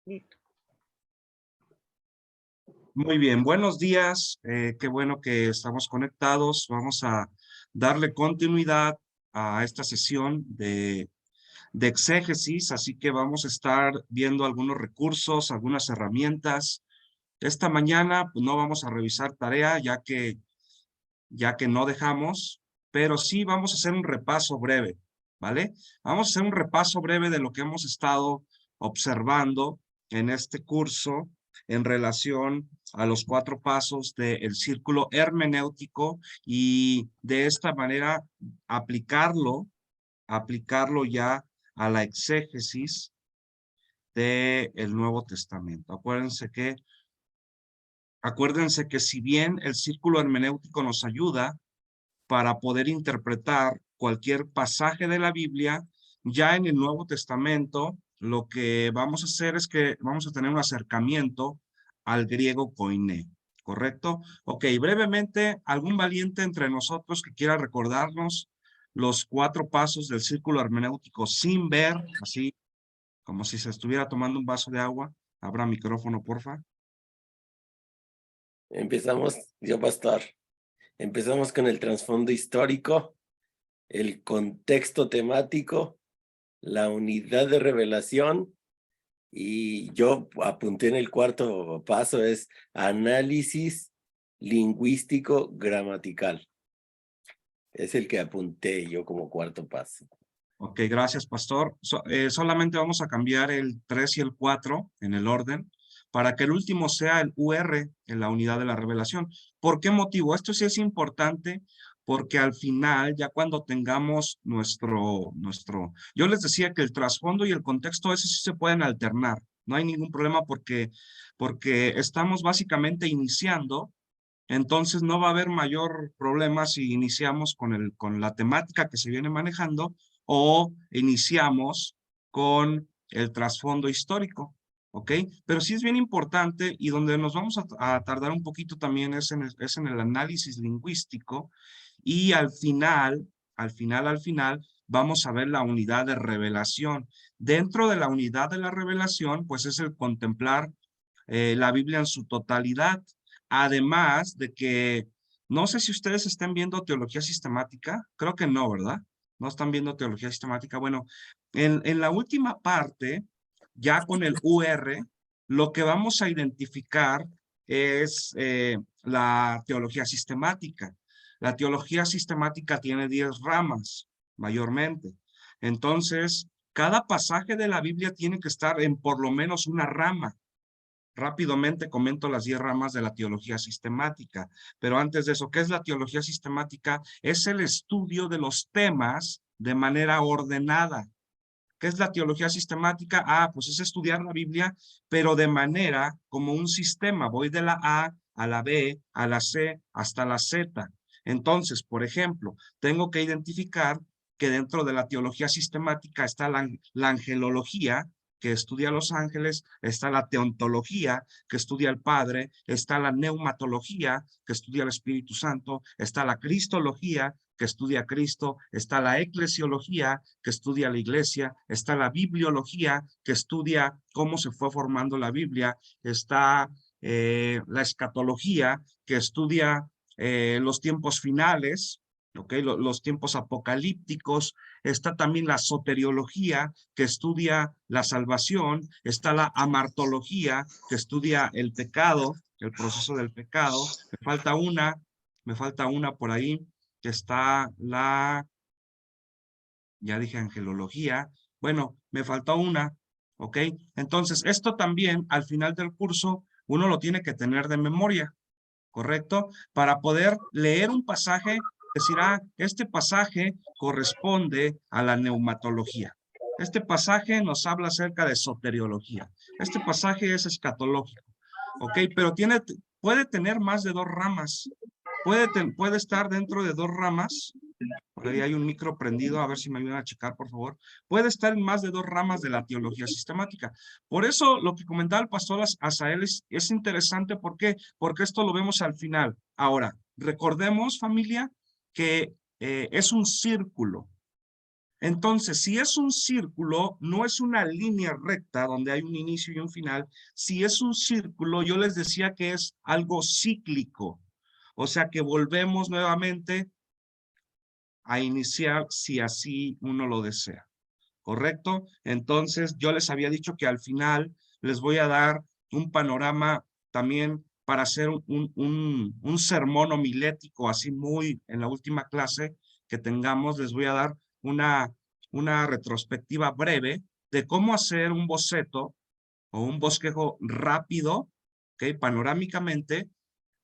Listo. Muy bien, buenos días. Qué bueno que estamos conectados. Vamos a darle continuidad a esta sesión de exégesis, así que vamos a estar viendo algunos recursos, algunas herramientas. Esta mañana pues, no vamos a revisar tarea ya que no dejamos, pero sí vamos a hacer un repaso breve, ¿vale? Vamos a hacer un repaso breve de lo que hemos estado observando en este curso en relación a los 4 pasos del círculo hermenéutico y de esta manera aplicarlo ya a la exégesis del Nuevo Testamento. Acuérdense que si bien el círculo hermenéutico nos ayuda para poder interpretar cualquier pasaje de la Biblia, ya en el Nuevo Testamento lo que vamos a hacer es que vamos a tener un acercamiento al griego koiné, ¿correcto? Ok, brevemente, ¿algún valiente entre nosotros que quiera recordarnos los 4 pasos del círculo hermenéutico sin ver, así como si se estuviera tomando un vaso de agua? Abra micrófono, porfa. Empezamos, pastor. Empezamos con el trasfondo histórico, el contexto temático, la unidad de revelación, y yo apunté en el 4 paso, es análisis lingüístico gramatical. Es el que apunté yo como 4 paso. Ok, gracias, pastor. Solamente vamos a cambiar el 3 y el 4 en el orden para que el último sea el UR en la unidad de la revelación. ¿Por qué motivo? Esto sí es importante porque al final, ya cuando tengamos yo les decía que el trasfondo y el contexto, ese sí se pueden alternar. No hay ningún problema porque estamos básicamente iniciando. Entonces no va a haber mayor problema si iniciamos con la temática que se viene manejando o iniciamos con el trasfondo histórico, ¿ok? Pero sí es bien importante y donde nos vamos a tardar un poquito también es en el análisis lingüístico y al final, vamos a ver la unidad de revelación. Dentro de la unidad de la revelación, pues es el contemplar la Biblia en su totalidad. Además de que, no sé si ustedes estén viendo teología sistemática, creo que no, ¿verdad? No están viendo teología sistemática. Bueno, en la última parte, ya con el UR, lo que vamos a identificar es la teología sistemática. La teología sistemática tiene 10 ramas, mayormente. Entonces, cada pasaje de la Biblia tiene que estar en por lo menos una rama. Rápidamente comento las 10 ramas de la teología sistemática, pero antes de eso, ¿qué es la teología sistemática? Es el estudio de los temas de manera ordenada. ¿Qué es la teología sistemática? Pues es estudiar la Biblia, pero de manera como un sistema. Voy de la A la B, a la C, hasta la Z. Entonces, por ejemplo, tengo que identificar que dentro de la teología sistemática está la angelología, que estudia a los ángeles, está la teontología, que estudia al Padre, está la neumatología, que estudia al Espíritu Santo, está la cristología, que estudia a Cristo, está la eclesiología, que estudia la iglesia, está la bibliología, que estudia cómo se fue formando la Biblia, está la escatología, que estudia los tiempos finales, los tiempos apocalípticos, está también la soteriología, que estudia la salvación, está la amartología, que estudia el pecado, el proceso del pecado, me falta una por ahí, que está ya dije angelología, bueno, me faltó una, ¿ok? Entonces, esto también al final del curso uno lo tiene que tener de memoria, ¿correcto? Para poder leer un pasaje, decir, este pasaje corresponde a la neumatología. Este pasaje nos habla acerca de soteriología. Este pasaje es escatológico, ¿ok? Pero puede tener más de 2 ramas. Puede estar dentro de 2 ramas. Por ahí hay un micro prendido, a ver si me ayudan a checar, por favor. Puede estar en más de 2 ramas de la teología sistemática. Por eso lo que comentaba el pastor Asael es interesante. ¿Por qué? Porque esto lo vemos al final. Ahora, recordemos, familia, que es un círculo. Entonces, si es un círculo, no es una línea recta donde hay un inicio y un final. Si es un círculo, yo les decía que es algo cíclico. O sea que volvemos nuevamente a iniciar si así uno lo desea. ¿Correcto? Entonces, yo les había dicho que al final les voy a dar un panorama también para hacer un sermón homilético, así muy en la última clase que tengamos, les voy a dar una retrospectiva breve de cómo hacer un boceto o un bosquejo rápido, ¿ok? Panorámicamente,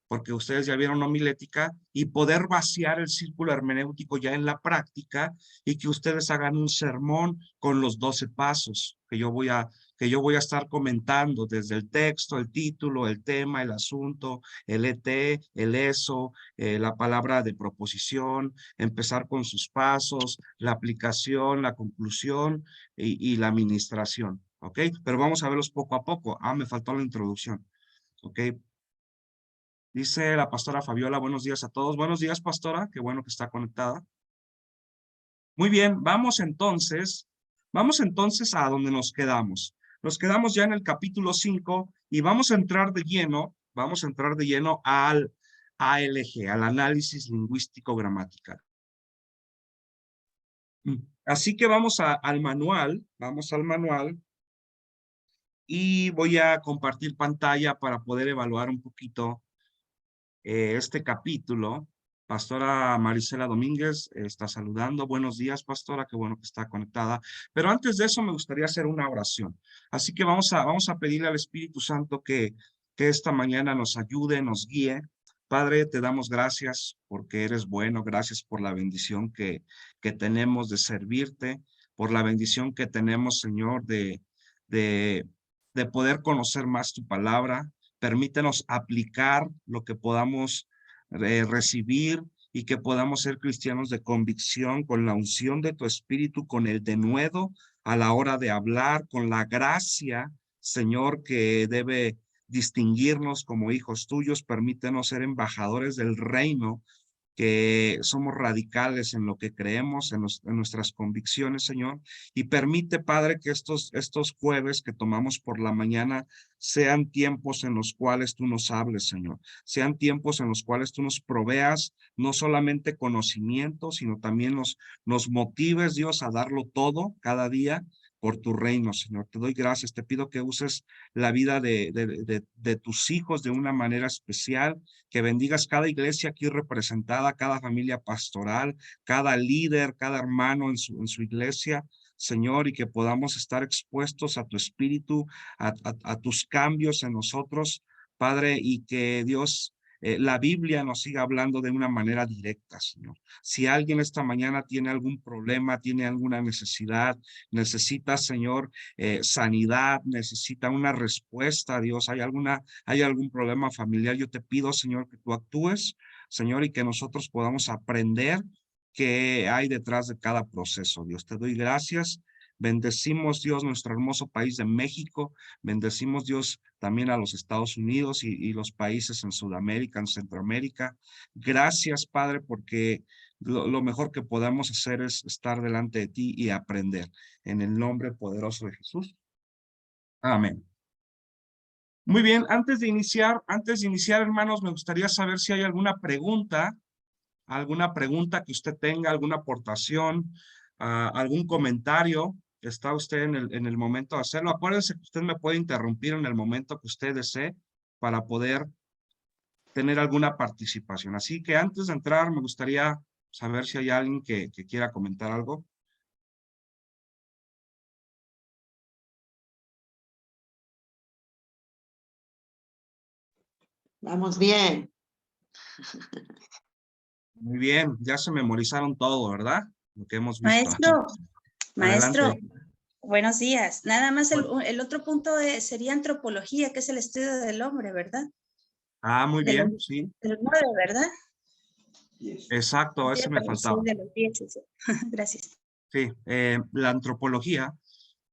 porque ustedes ya vieron homilética, y poder vaciar el círculo hermenéutico ya en la práctica y que ustedes hagan un sermón con los 12 pasos que yo voy a estar comentando desde el texto, el título, el tema, el asunto, el ET, el ESO, la palabra de proposición, empezar con sus pasos, la aplicación, la conclusión y la administración, ¿ok? Pero vamos a verlos poco a poco. Me faltó la introducción, ¿ok? Dice la pastora Fabiola, buenos días a todos. Buenos días, pastora, qué bueno que está conectada. Muy bien, vamos entonces a donde nos quedamos. Nos quedamos ya en el capítulo 5 y vamos a entrar de lleno al ALG, al análisis lingüístico gramatical. Así que vamos al manual y voy a compartir pantalla para poder evaluar un poquito este capítulo. Pastora Marisela Domínguez está saludando. Buenos días, pastora, qué bueno que está conectada. Pero antes de eso me gustaría hacer una oración. Así que vamos a pedirle al Espíritu Santo que esta mañana nos ayude, nos guíe. Padre, te damos gracias porque eres bueno. Gracias por la bendición que tenemos de servirte, por la bendición que tenemos, Señor, de, de poder conocer más tu palabra. Permítenos aplicar lo que podamos recibir y que podamos ser cristianos de convicción con la unción de tu espíritu, con el denuedo a la hora de hablar, con la gracia, Señor, que debe distinguirnos como hijos tuyos. Permítenos ser embajadores del reino, que somos radicales en lo que creemos, en nuestras convicciones, Señor, y permite, Padre, que estos jueves que tomamos por la mañana sean tiempos en los cuales tú nos hables, Señor, sean tiempos en los cuales tú nos proveas no solamente conocimiento, sino también nos motives, Dios, a darlo todo cada día por tu reino, Señor. Te doy gracias, te pido que uses la vida de tus hijos de una manera especial, que bendigas cada iglesia aquí representada, cada familia pastoral, cada líder, cada hermano en su iglesia, Señor, y que podamos estar expuestos a tu espíritu, a tus cambios en nosotros, Padre, y que Dios, la Biblia nos siga hablando de una manera directa, Señor. Si alguien esta mañana tiene algún problema, tiene alguna necesidad, necesita, Señor, sanidad, necesita una respuesta, Dios, hay algún problema familiar, yo te pido, Señor, que tú actúes, Señor, y que nosotros podamos aprender qué hay detrás de cada proceso. Dios, te doy gracias. Bendecimos, Dios, nuestro hermoso país de México. Bendecimos, Dios, también a los Estados Unidos y los países en Sudamérica, en Centroamérica. Gracias, Padre, porque lo mejor que podemos hacer es estar delante de ti y aprender. En el nombre poderoso de Jesús. Amén. Muy bien, antes de iniciar, hermanos, me gustaría saber si hay alguna pregunta que usted tenga, alguna aportación, algún comentario. Está usted en el momento de hacerlo. Acuérdense que usted me puede interrumpir en el momento que usted desee para poder tener alguna participación. Así que antes de entrar, me gustaría saber si hay alguien que quiera comentar algo. Vamos bien. Muy bien, ya se memorizaron todo, ¿verdad? Lo que hemos visto. Maestro, Adelante. buenos días. Nada más el otro punto sería antropología, que es el estudio del hombre, ¿verdad? Muy bien, sí. Del 9, ¿verdad? Exacto, ese me faltaba. Sí, de los 10, sí. Gracias. Sí, la antropología,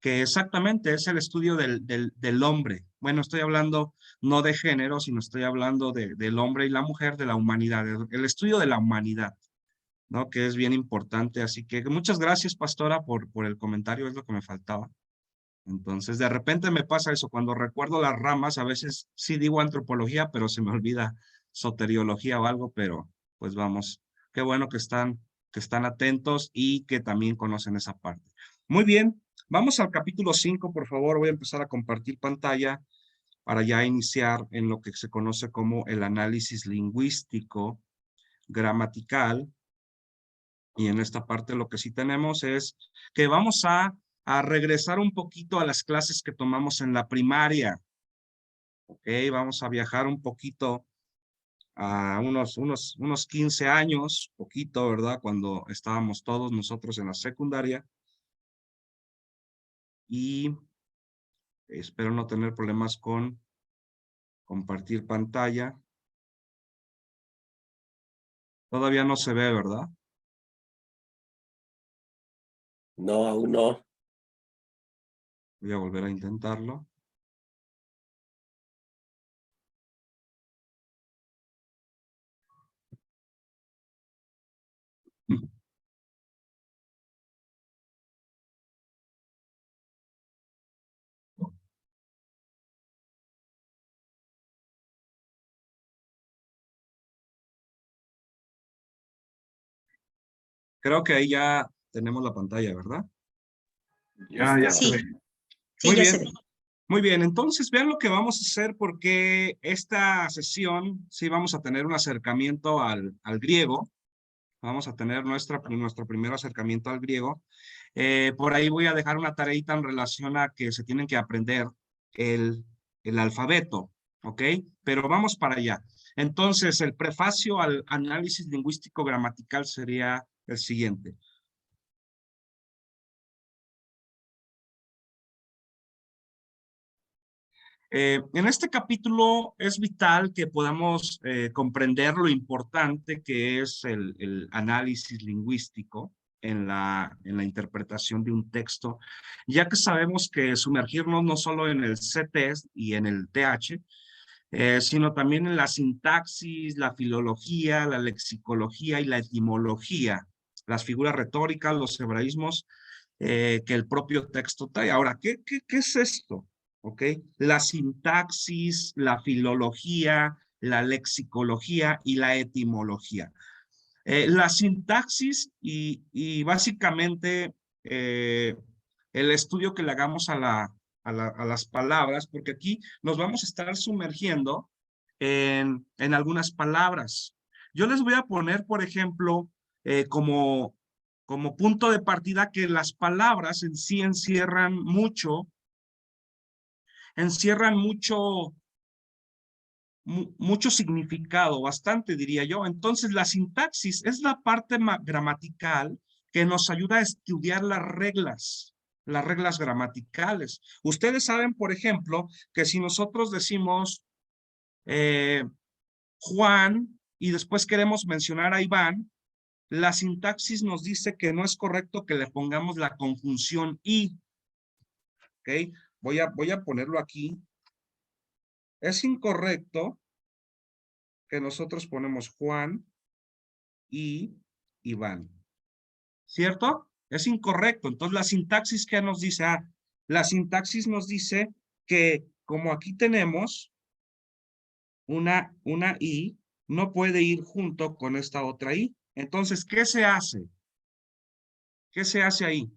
que exactamente es el estudio del hombre. Bueno, estoy hablando no de género, sino estoy hablando del hombre y la mujer, de la humanidad, el estudio de la humanidad. ¿no? Que es bien importante. Así que muchas gracias, pastora, por el comentario, es lo que me faltaba. Entonces, de repente me pasa eso, cuando recuerdo las ramas, a veces sí digo antropología, pero se me olvida soteriología o algo, pero pues vamos, qué bueno que están atentos y que también conocen esa parte. Muy bien, vamos al capítulo 5, por favor, voy a empezar a compartir pantalla para ya iniciar en lo que se conoce como el análisis lingüístico gramatical. Y en esta parte lo que sí tenemos es que vamos a regresar un poquito a las clases que tomamos en la primaria. Ok, vamos a viajar un poquito a unos 15 años, poquito, ¿verdad? Cuando estábamos todos nosotros en la secundaria. Y espero no tener problemas con compartir pantalla. Todavía no se ve, ¿verdad? No, aún no. Voy a volver a intentarlo. Creo que ahí ya tenemos la pantalla, ¿verdad? Ya se Listo. ve. Sí, sí, Muy ya se bien. ve. Muy bien, entonces vean lo que vamos a hacer porque esta sesión sí vamos a tener un acercamiento al griego. Vamos a tener nuestro primer acercamiento al griego. Por ahí voy a dejar una tareita en relación a que se tienen que aprender el alfabeto, ¿ok? Pero vamos para allá. Entonces, el prefacio al análisis lingüístico gramatical sería el siguiente. En este capítulo es vital que podamos comprender lo importante que es el análisis lingüístico en la interpretación de un texto, ya que sabemos que sumergirnos no solo en el CT y en el TH, sino también en la sintaxis, la filología, la lexicología y la etimología, las figuras retóricas, los hebraísmos que el propio texto trae. Ahora, ¿qué es esto? ¿Ok? La sintaxis, la filología, la lexicología y la etimología. La sintaxis y básicamente el estudio que le hagamos a las palabras, porque aquí nos vamos a estar sumergiendo en algunas palabras. Yo les voy a poner, por ejemplo, como punto de partida que las palabras en sí encierran mucho significado, bastante diría yo. Entonces la sintaxis es la parte gramatical que nos ayuda a estudiar las reglas gramaticales. Ustedes saben, por ejemplo, que si nosotros decimos Juan y después queremos mencionar a Iván, la sintaxis nos dice que no es correcto que le pongamos la conjunción y. ¿Ok? Voy a ponerlo aquí. Es incorrecto que nosotros ponemos Juan y Iván. ¿Cierto? Es incorrecto. Entonces, la sintaxis, ¿qué nos dice? La sintaxis nos dice que como aquí tenemos una I, no puede ir junto con esta otra I. Entonces, ¿qué se hace? ¿Qué se hace ahí?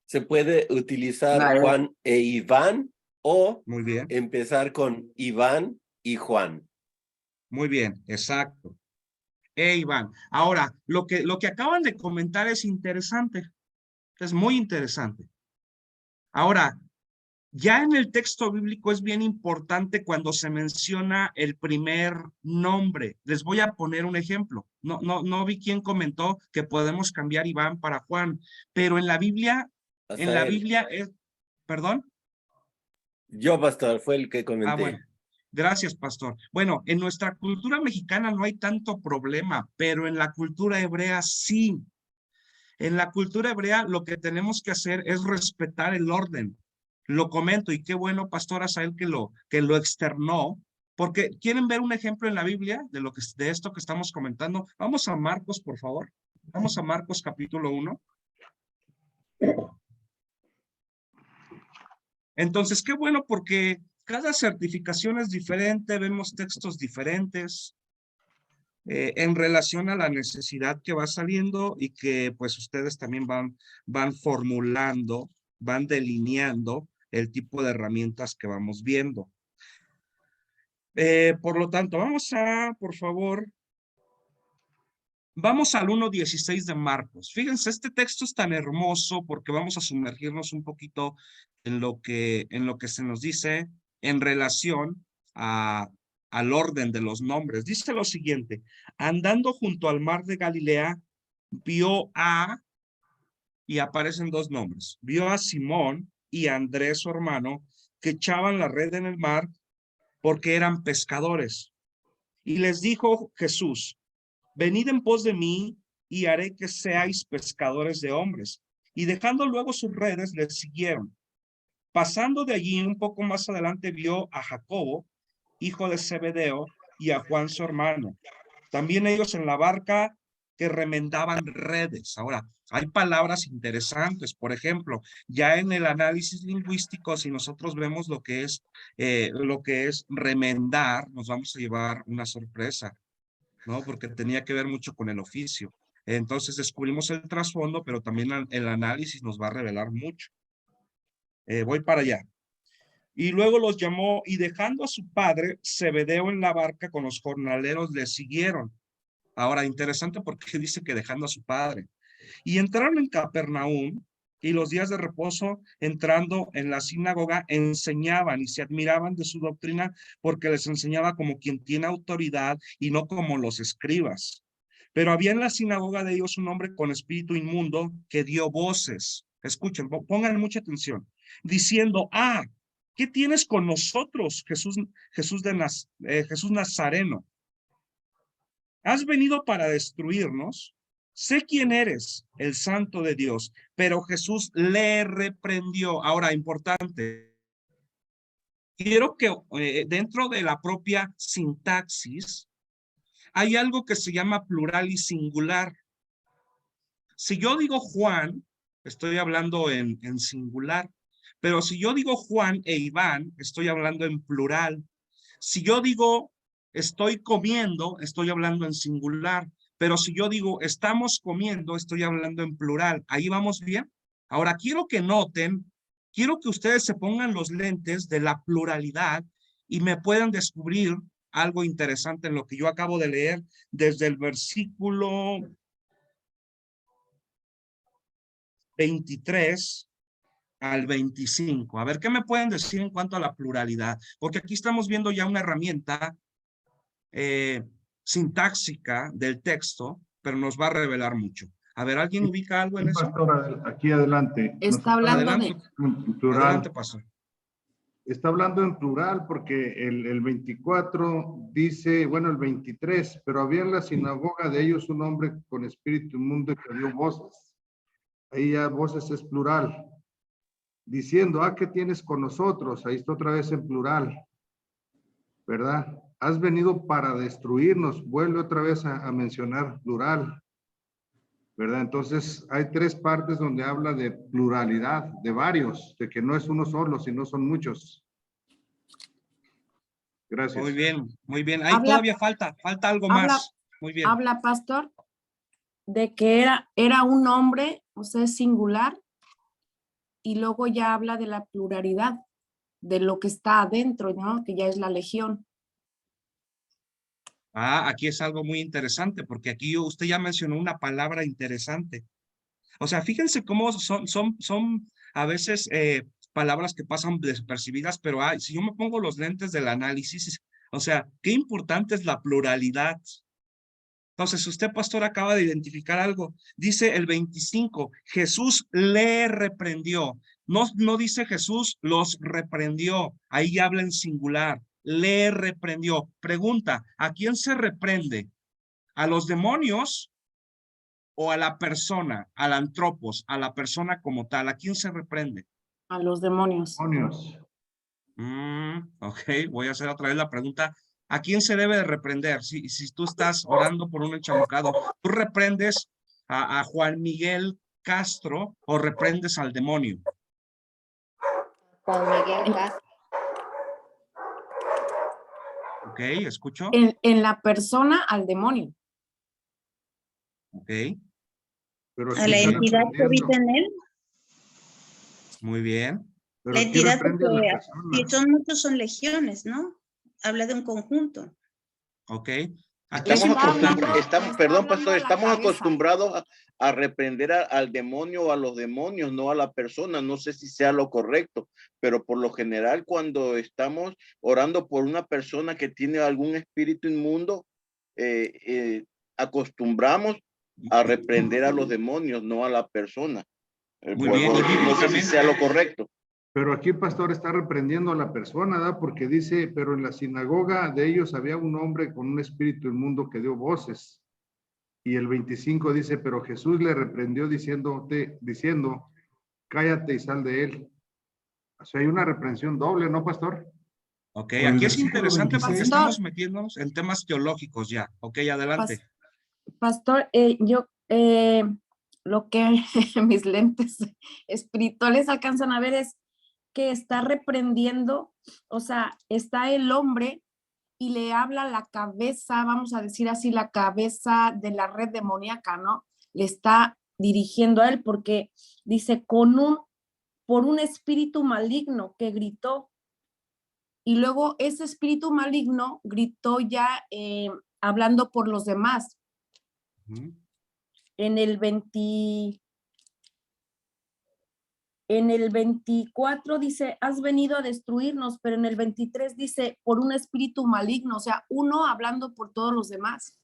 Se puede utilizar Juan e Iván o Muy bien. empezar con Iván y Juan. Muy bien, exacto. Iván. Ahora, lo que acaban de comentar es interesante. Es muy interesante. Ahora, ya en el texto bíblico es bien importante cuando se menciona el primer nombre. Les voy a poner un ejemplo. No vi quién comentó que podemos cambiar Iván para Juan, pero en la Biblia es, ¿perdón? Yo, pastor, fue el que comenté. Bueno. Gracias, pastor. Bueno, en nuestra cultura mexicana no hay tanto problema, pero en la cultura hebrea sí. En la cultura hebrea lo que tenemos que hacer es respetar el orden. Lo comento y qué bueno, pastor Asael, que lo externó, Porque quieren ver un ejemplo en la Biblia de esto que estamos comentando. Vamos a Marcos, por favor. Vamos a Marcos capítulo 1. Entonces, qué bueno porque cada certificación es diferente, vemos textos diferentes en relación a la necesidad que va saliendo y que pues ustedes también van formulando, van delineando el tipo de herramientas que vamos viendo. Por lo tanto, por favor, vamos al 1:16 de Marcos. Fíjense, este texto es tan hermoso porque vamos a sumergirnos un poquito en lo que se nos dice en relación al orden de los nombres. Dice lo siguiente: andando junto al mar de Galilea, vio y aparecen dos nombres, vio a Simón y a Andrés, su hermano, que echaban la red en el mar porque eran pescadores. Y les dijo Jesús: venid en pos de mí y haré que seáis pescadores de hombres. Y dejando luego sus redes, les siguieron. Pasando de allí un poco más adelante, vio a Jacobo, hijo de Zebedeo, y a Juan su hermano. También ellos en la barca que remendaban redes. Ahora, hay palabras interesantes. Por ejemplo, ya en el análisis lingüístico, si nosotros vemos lo que es remendar, nos vamos a llevar una sorpresa, ¿no? Porque tenía que ver mucho con el oficio. Entonces descubrimos el trasfondo, pero también el análisis nos va a revelar mucho. Voy para allá. Y luego los llamó, y dejando a su padre, Zebedeo, en la barca con los jornaleros, le siguieron. Ahora, interesante porque dice que dejando a su padre. Y entraron en Capernaum, y los días de reposo, entrando en la sinagoga, enseñaban y se admiraban de su doctrina, porque les enseñaba como quien tiene autoridad y no como los escribas. Pero había en la sinagoga de ellos un hombre con espíritu inmundo que dio voces. Escuchen, pongan mucha atención, diciendo: ¿qué tienes con nosotros, Jesús Nazareno? ¿Has venido para destruirnos? Sé quién eres, el Santo de Dios. Pero Jesús le reprendió. Ahora, importante, quiero que dentro de la propia sintaxis hay algo que se llama plural y singular. Si yo digo Juan, estoy hablando en singular. Pero si yo digo Juan e Iván, estoy hablando en plural. Si yo digo estoy comiendo, estoy hablando en singular. Pero si yo digo estamos comiendo, estoy hablando en plural. ¿Ahí vamos bien? Ahora, quiero que noten, quiero que ustedes se pongan los lentes de la pluralidad y me puedan descubrir algo interesante en lo que yo acabo de leer desde el versículo 23 al 25. A ver, ¿qué me pueden decir en cuanto a la pluralidad? Porque aquí estamos viendo ya una herramienta sintáxica del texto, pero nos va a revelar mucho. A ver, ¿alguien ubica algo en eso? Pastor, aquí adelante. Está hablando Adelante, En plural. adelante, pastor. Está hablando en plural porque el 24 dice, bueno, el 23, pero había en la sinagoga de ellos un hombre con espíritu inmundo que dio voces. Ahí ya voces es plural. Diciendo, ¿qué tienes con nosotros? Ahí está otra vez en plural. ¿Verdad? Has venido para destruirnos. Vuelve otra vez a mencionar plural. ¿Verdad? Entonces, hay tres partes donde habla de pluralidad, de varios, de que no es uno solo, sino son muchos. Gracias. Muy bien, muy bien. Ahí todavía falta algo más. Muy bien. Habla, pastor, de que era un hombre, o sea, es singular, y luego ya habla de la pluralidad, de lo que está adentro, ¿no? Que ya es la legión. Aquí es algo muy interesante, porque aquí usted ya mencionó una palabra interesante. O sea, fíjense cómo son a veces palabras que pasan despercibidas, pero si yo me pongo los lentes del análisis, o sea, qué importante es la pluralidad. Entonces, usted, pastor, acaba de identificar algo. Dice el 25, Jesús le reprendió. No dice Jesús los reprendió. Ahí habla en singular. Le reprendió. Pregunta, ¿a quién se reprende? ¿A los demonios o a la persona, al antropos, a la persona como tal? ¿A quién se reprende? A los demonios. Demonios. Ok, voy a hacer otra vez la pregunta ¿A quién se debe de reprender? Si tú estás orando por un enchamucado, ¿tú reprendes a Juan Miguel Castro o reprendes al demonio? Juan Miguel Castro. ¿Ok? ¿Escucho? En la persona al demonio. ¿Ok? Pero A aquí la está entidad que reprendiendo. habita en él. Muy bien. Pero La aquí entidad, reprende a la porque persona. si son muchos, son legiones, ¿no? Habla de un conjunto. ¿Ok? Aquí es Está importante. hablando- Perdón, hablando pastor, a la estamos cabeza. acostumbrados a reprender al demonio o a los demonios, no a la persona. No sé si sea lo correcto, pero por lo general cuando estamos orando por una persona que tiene algún espíritu inmundo, acostumbramos a reprender a los demonios, no a la persona. Muy bien, y No sé si bíblicamente. sea lo correcto. Pero aquí el pastor está reprendiendo a la persona, ¿verdad? Porque dice, pero en la sinagoga de ellos había un hombre con un espíritu inmundo que dio voces. Y el 25 dice, pero Jesús le reprendió diciendo, cállate y sal de él. O sea, hay una reprensión doble, ¿no, pastor? Ok, Por el aquí es versículo interesante 26. porque Pastor. estamos metiéndonos en temas teológicos ya. Ok, adelante. Pastor, lo que mis lentes espirituales alcanzan a ver es que está reprendiendo, o sea, está el hombre y le habla la cabeza, vamos a decir así, la cabeza de la red demoníaca, ¿no? Le está dirigiendo a él porque dice, por un espíritu maligno que gritó. Y luego ese espíritu maligno gritó ya hablando por los demás. Ujú. En el 24 dice, has venido a destruirnos, pero en el 23 dice, por un espíritu maligno, o sea, uno hablando por todos los demás.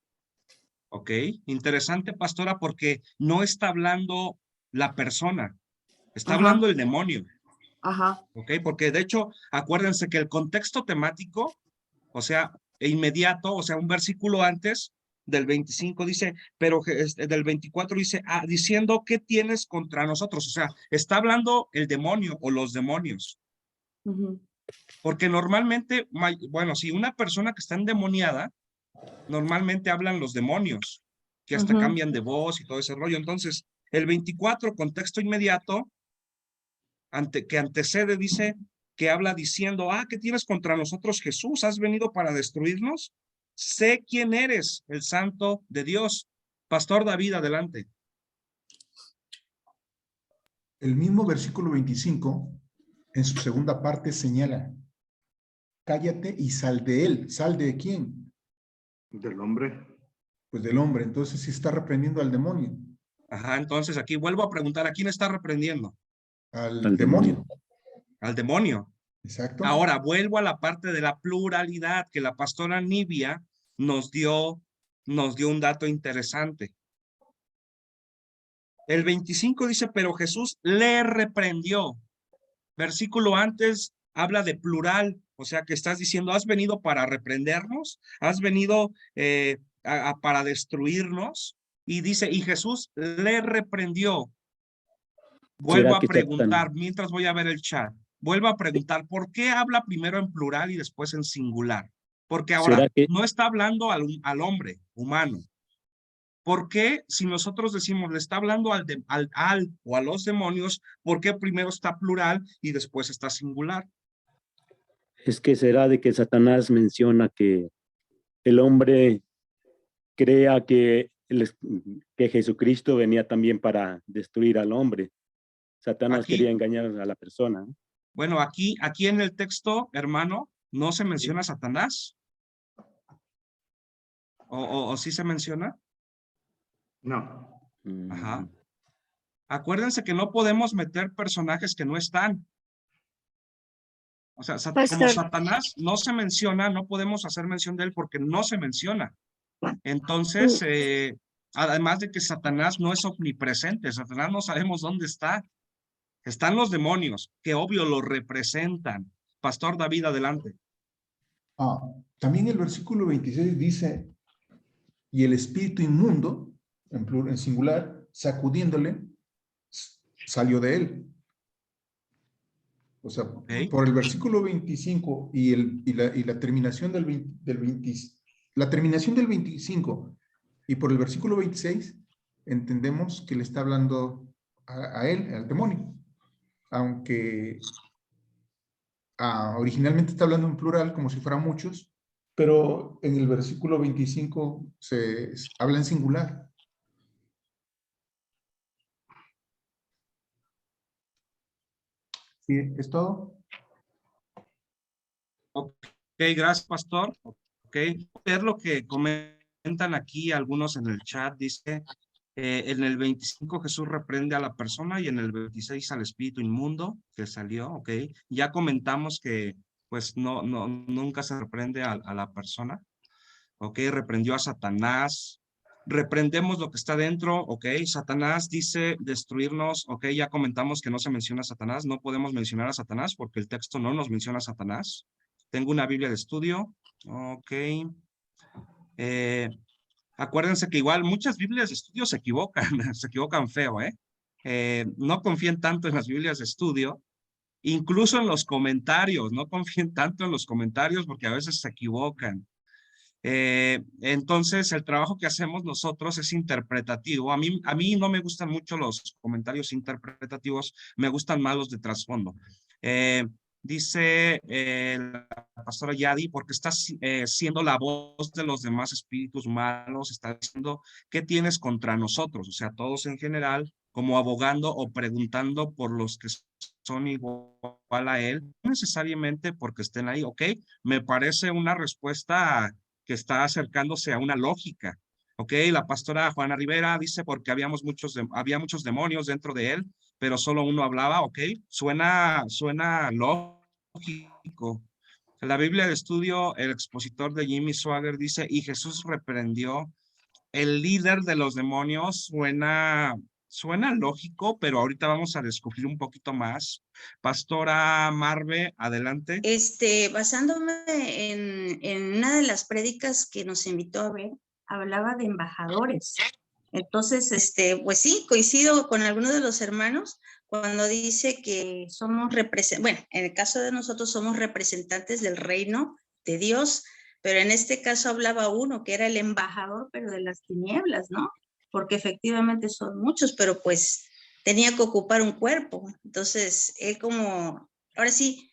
Ok, interesante, pastora, porque no está hablando la persona, está Ajá. hablando el demonio. Ajá. Ok, porque de hecho, acuérdense que el contexto temático, o sea, inmediato, o sea, un versículo antes del 25 dice, pero del 24 dice, diciendo, ¿qué tienes contra nosotros? O sea, está hablando el demonio o los demonios. Uh-huh. Porque normalmente, bueno, si una persona que está endemoniada, normalmente hablan los demonios, que hasta cambian de voz y todo ese rollo. Entonces, el 24, contexto inmediato, que antecede, dice, que habla diciendo, ¿qué tienes contra nosotros, Jesús? ¿Has venido para destruirnos? Sé quién eres, el Santo de Dios. Pastor David, adelante. El mismo versículo 25, en su segunda parte, señala, cállate y sal de él. ¿Sal de quién? Del hombre. Pues del hombre. Entonces, si está reprendiendo al demonio. Ajá, entonces aquí vuelvo a preguntar, ¿a quién está reprendiendo? Al demonio. Al demonio. Exacto. Ahora, vuelvo a la parte de la pluralidad que la pastora Nibia nos dio un dato interesante. El 25 dice, pero Jesús le reprendió. Versículo antes habla de plural, o sea que estás diciendo, ¿has venido para reprendernos? ¿Has venido para destruirnos? Y dice, y Jesús le reprendió. Vuelvo a preguntar, mientras voy a ver el chat, vuelvo a preguntar, ¿por qué habla primero en plural y después en singular? Porque ahora no está hablando al hombre humano. ¿Por qué si nosotros decimos, le está hablando al o a los demonios, por qué primero está plural y después está singular? Es que será de que Satanás menciona que el hombre crea que Jesucristo venía también para destruir al hombre. Satanás quería engañar a la persona. Bueno, aquí en el texto, hermano, no se menciona Satanás. ¿O sí se menciona? No. Ajá. Acuérdense que no podemos meter personajes que no están. O sea, como Satanás no se menciona, no podemos hacer mención de él porque no se menciona. Entonces, además de que Satanás no es omnipresente, Satanás no sabemos dónde está. Están los demonios, que obvio lo representan. Pastor David, adelante. También el versículo 26 dice, y el espíritu inmundo, en singular, sacudiéndole, salió de él. O sea, Ok. por el versículo 25 y la terminación la terminación del 25 y por el versículo 26, entendemos que le está hablando a él, al demonio. Aunque originalmente está hablando en plural, como si fueran muchos, pero en el versículo 25 se habla en singular. ¿Sí? ¿Es todo? Ok, gracias, pastor. Ok, ver lo que comentan aquí algunos en el chat. Dice, en el 25 Jesús reprende a la persona y en el 26 al espíritu inmundo que salió. Ok, ya comentamos que pues nunca se reprende a la persona. Ok, reprendió a Satanás. Reprendemos lo que está dentro. Ok, Satanás dice destruirnos. Ok, ya comentamos que no se menciona a Satanás. No podemos mencionar a Satanás porque el texto no nos menciona a Satanás. Tengo una Biblia de estudio. Ok. Acuérdense que igual muchas Biblias de estudio se equivocan, se equivocan feo, ¿eh? No confíen tanto en las Biblias de estudio, incluso en los comentarios, no confíen tanto en los comentarios porque a veces se equivocan. Entonces, el trabajo que hacemos nosotros es interpretativo. A mí no me gustan mucho los comentarios interpretativos, me gustan más los de trasfondo. Dice la pastora Yadi, porque está siendo la voz de los demás espíritus malos, está diciendo, ¿qué tienes contra nosotros? O sea, todos en general, como abogando o preguntando por los que son igual a él, no necesariamente porque estén ahí, ¿ok? Me parece una respuesta que está acercándose a una lógica. Ok, la pastora Juana Rivera dice porque había muchos demonios dentro de él, pero solo uno hablaba. Ok, suena lógico. En la Biblia de estudio, el expositor de Jimmy Swaggart dice, y Jesús reprendió. El líder de los demonios suena lógico, pero ahorita vamos a descubrir un poquito más. Pastora Marve, adelante. Basándome en una de las prédicas que nos invitó a ver, hablaba de embajadores. Entonces, pues sí, coincido con algunos de los hermanos cuando dice que somos bueno, en el caso de nosotros somos representantes del reino de Dios, pero en este caso hablaba uno que era el embajador, pero de las tinieblas, ¿no? Porque efectivamente son muchos, pero pues tenía que ocupar un cuerpo. Entonces, él como, ahora sí,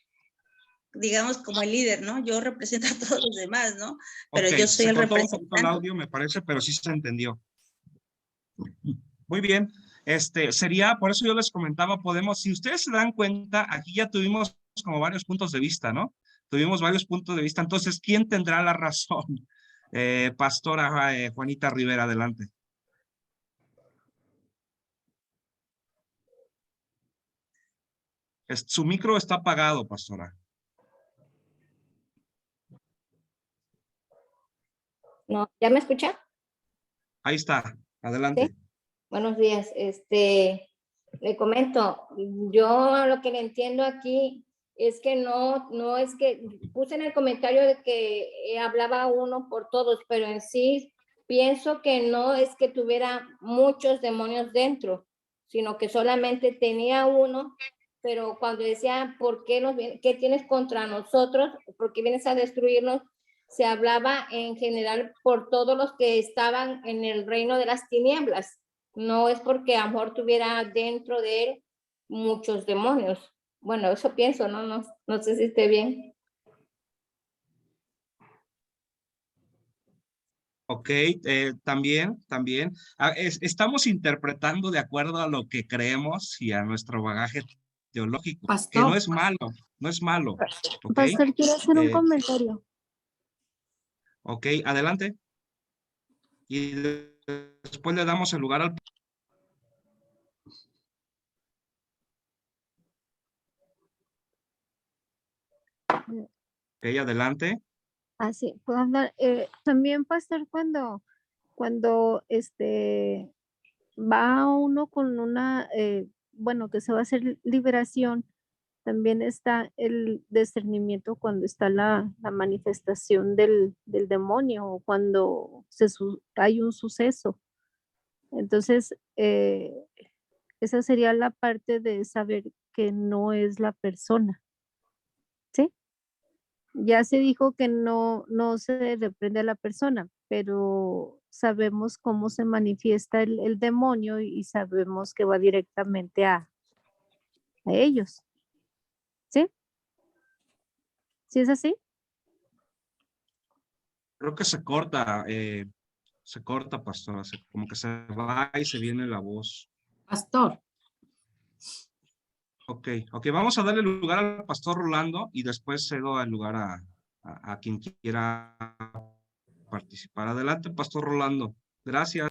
digamos como el líder, ¿no? Yo represento a todos los demás, ¿no? Pero Ok, yo soy se el cortó un poquito el representante. audio, me parece, pero sí se entendió. Muy bien, sería, por eso yo les comentaba, si ustedes se dan cuenta, aquí ya tuvimos como varios puntos de vista, ¿no? Tuvimos varios puntos de vista, entonces, ¿quién tendrá la razón? Pastora Juanita Rivera, adelante. Su micro está apagado, pastora. No, ¿ya me escucha? Ahí está, adelante. ¿Sí? Buenos días. Le comento, yo lo que le entiendo aquí es que no es que puse en el comentario de que hablaba uno por todos, pero en sí pienso que no es que tuviera muchos demonios dentro, sino que solamente tenía uno, pero cuando decía, ¿qué tienes contra nosotros? ¿Por qué vienes a destruirnos? Se hablaba en general por todos los que estaban en el reino de las tinieblas. No es porque a lo mejor tuviera dentro de él muchos demonios. Bueno, eso pienso, no sé si esté bien. Ok, también. Estamos interpretando de acuerdo a lo que creemos y a nuestro bagaje teológico, que no Pastor, es malo, no es malo. Ok, Pastor, quiero hacer un eh, comentario. ok, adelante. Y después le damos el lugar al... Ok, adelante. Así, puedo hablar. También, Pastor, cuando va uno con una, bueno, que se va a hacer liberación, también está el discernimiento cuando está la manifestación del demonio o cuando hay un suceso. Entonces, esa sería la parte de saber que no es la persona. ¿Sí? Ya se dijo que no se reprende a la persona, pero sabemos cómo se manifiesta el demonio y sabemos que va directamente a ellos. ¿Sí? ¿Sí es así? Creo que se corta, pastora, como que se va y se viene la voz. Pastor, Ok, vamos a darle lugar al pastor Rolando y después cedo el lugar a quien quiera participar. Adelante, pastor Rolando. Gracias.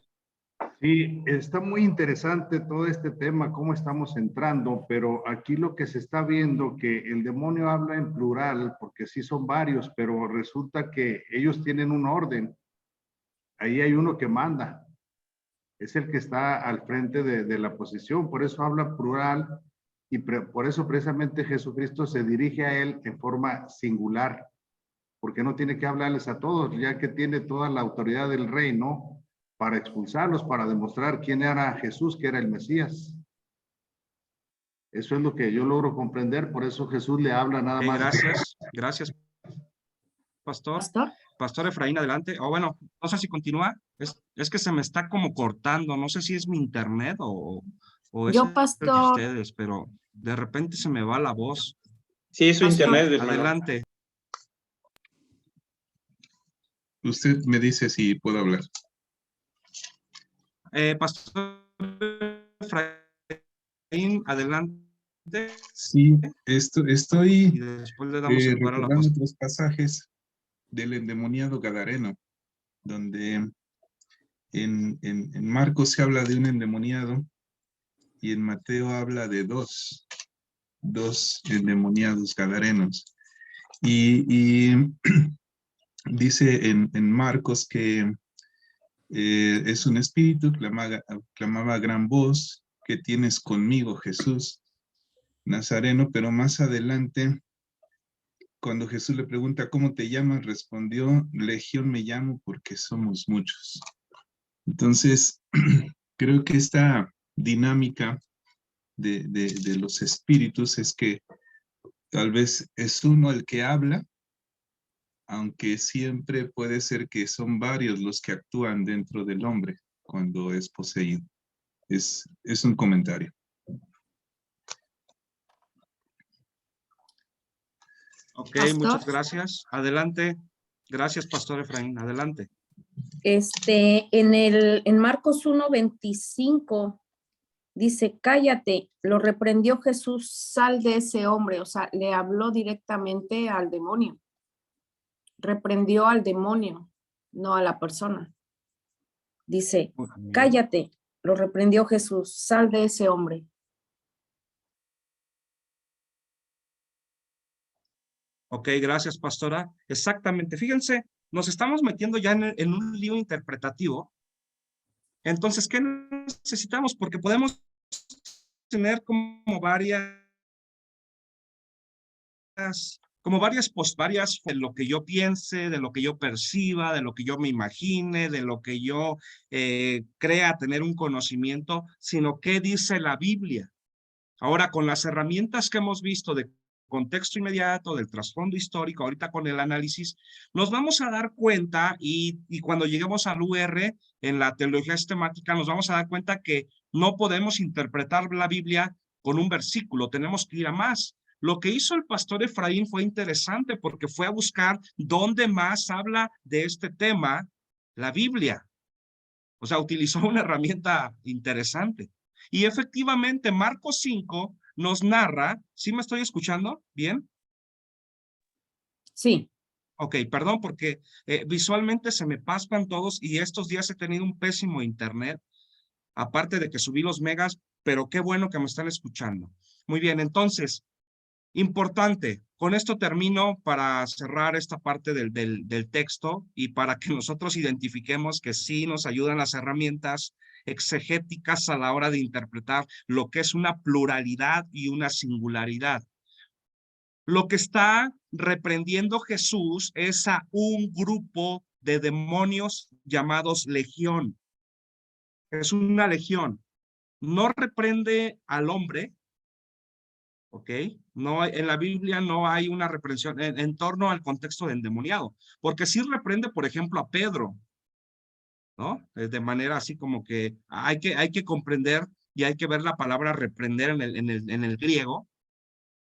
Sí, está muy interesante todo este tema, cómo estamos entrando, pero aquí lo que se está viendo que el demonio habla en plural, porque sí son varios, pero resulta que ellos tienen un orden. Ahí hay uno que manda, es el que está al frente de la posición, por eso habla plural y por eso precisamente Jesucristo se dirige a él en forma singular, porque no tiene que hablarles a todos, ya que tiene toda la autoridad del reino para expulsarlos, para demostrar quién era Jesús, que era el Mesías. Eso es lo que yo logro comprender, por eso Jesús le habla nada más. Gracias, pastor. pastor. Pastor Efraín, adelante. O bueno, no sé si continúa. Es que se me está como cortando. No sé si es mi internet o es Yo, el de pastor. ustedes, pero de repente se me va la voz. Sí, es su Pastor, internet, hermano. Adelante. Usted me dice si puedo hablar. Pastor Efraín, adelante. Sí, estoy Y después le damos el lugar a la recordando pastora. otros pasajes del endemoniado gadareno, donde en Marcos se habla de un endemoniado y en Mateo habla de dos endemoniados gadarenos. Y dice en Marcos que es un espíritu, clamaba a gran voz, que tienes conmigo, Jesús Nazareno, pero más adelante, cuando Jesús le pregunta, ¿cómo te llamas?, respondió, Legión me llamo porque somos muchos. Entonces, creo que esta dinámica de los espíritus es que tal vez es uno el que habla, aunque siempre puede ser que son varios los que actúan dentro del hombre cuando es poseído. Es un comentario. Ok, pastor. muchas gracias. Adelante. Gracias, pastor Efraín. Adelante. En Marcos 1:25 dice, cállate, lo reprendió Jesús, sal de ese hombre. O sea, le habló directamente al demonio. Reprendió al demonio, no a la persona. Dice, cállate, lo reprendió Jesús, sal de ese hombre. Ok, gracias, pastora. Exactamente. Fíjense, nos estamos metiendo ya en un lío interpretativo. Entonces, ¿qué necesitamos? Porque podemos tener como varias de lo que yo piense, de lo que yo perciba, de lo que yo me imagine, de lo que yo crea tener un conocimiento, sino qué dice la Biblia. Ahora, con las herramientas que hemos visto de contexto inmediato, del trasfondo histórico, ahorita con el análisis, nos vamos a dar cuenta y cuando lleguemos al UR en la teología sistemática, nos vamos a dar cuenta que no podemos interpretar la Biblia con un versículo, tenemos que ir a más. Lo que hizo el pastor Efraín fue interesante porque fue a buscar dónde más habla de este tema la Biblia. O sea, utilizó una herramienta interesante. Y efectivamente, Marcos 5 nos narra, ¿sí me estoy escuchando bien? Sí. Ok, perdón, porque visualmente se me paspan todos y estos días he tenido un pésimo internet, aparte de que subí los megas, pero qué bueno que me están escuchando. Muy bien, entonces, importante, con esto termino para cerrar esta parte del texto y para que nosotros identifiquemos que sí nos ayudan las herramientas exegéticas a la hora de interpretar lo que es una pluralidad y una singularidad. Lo que está reprendiendo Jesús es a un grupo de demonios llamados legión. Es una legión. No reprende al hombre, ¿ok? No, en la Biblia no hay una reprensión en torno al contexto de endemoniado, porque sí reprende, por ejemplo, a Pedro, ¿no? De manera así como que hay que comprender y hay que ver la palabra reprender en el griego,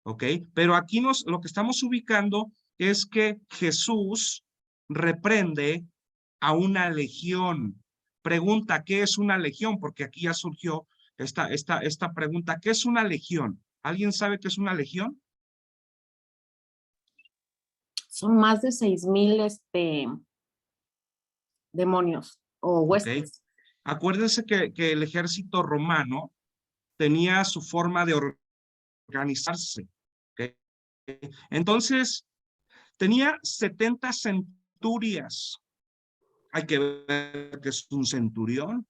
¿ok? Pero aquí lo que estamos ubicando es que Jesús reprende a una legión. Pregunta, ¿qué es una legión? Porque aquí ya surgió esta pregunta, ¿qué es una legión? ¿Alguien sabe qué es una legión? Son más de 6,000 demonios o Ok. huestes. Acuérdense que el ejército romano tenía su forma de organizarse. ¿Ok? Entonces, tenía 70 centurias. Hay que ver que es un centurión.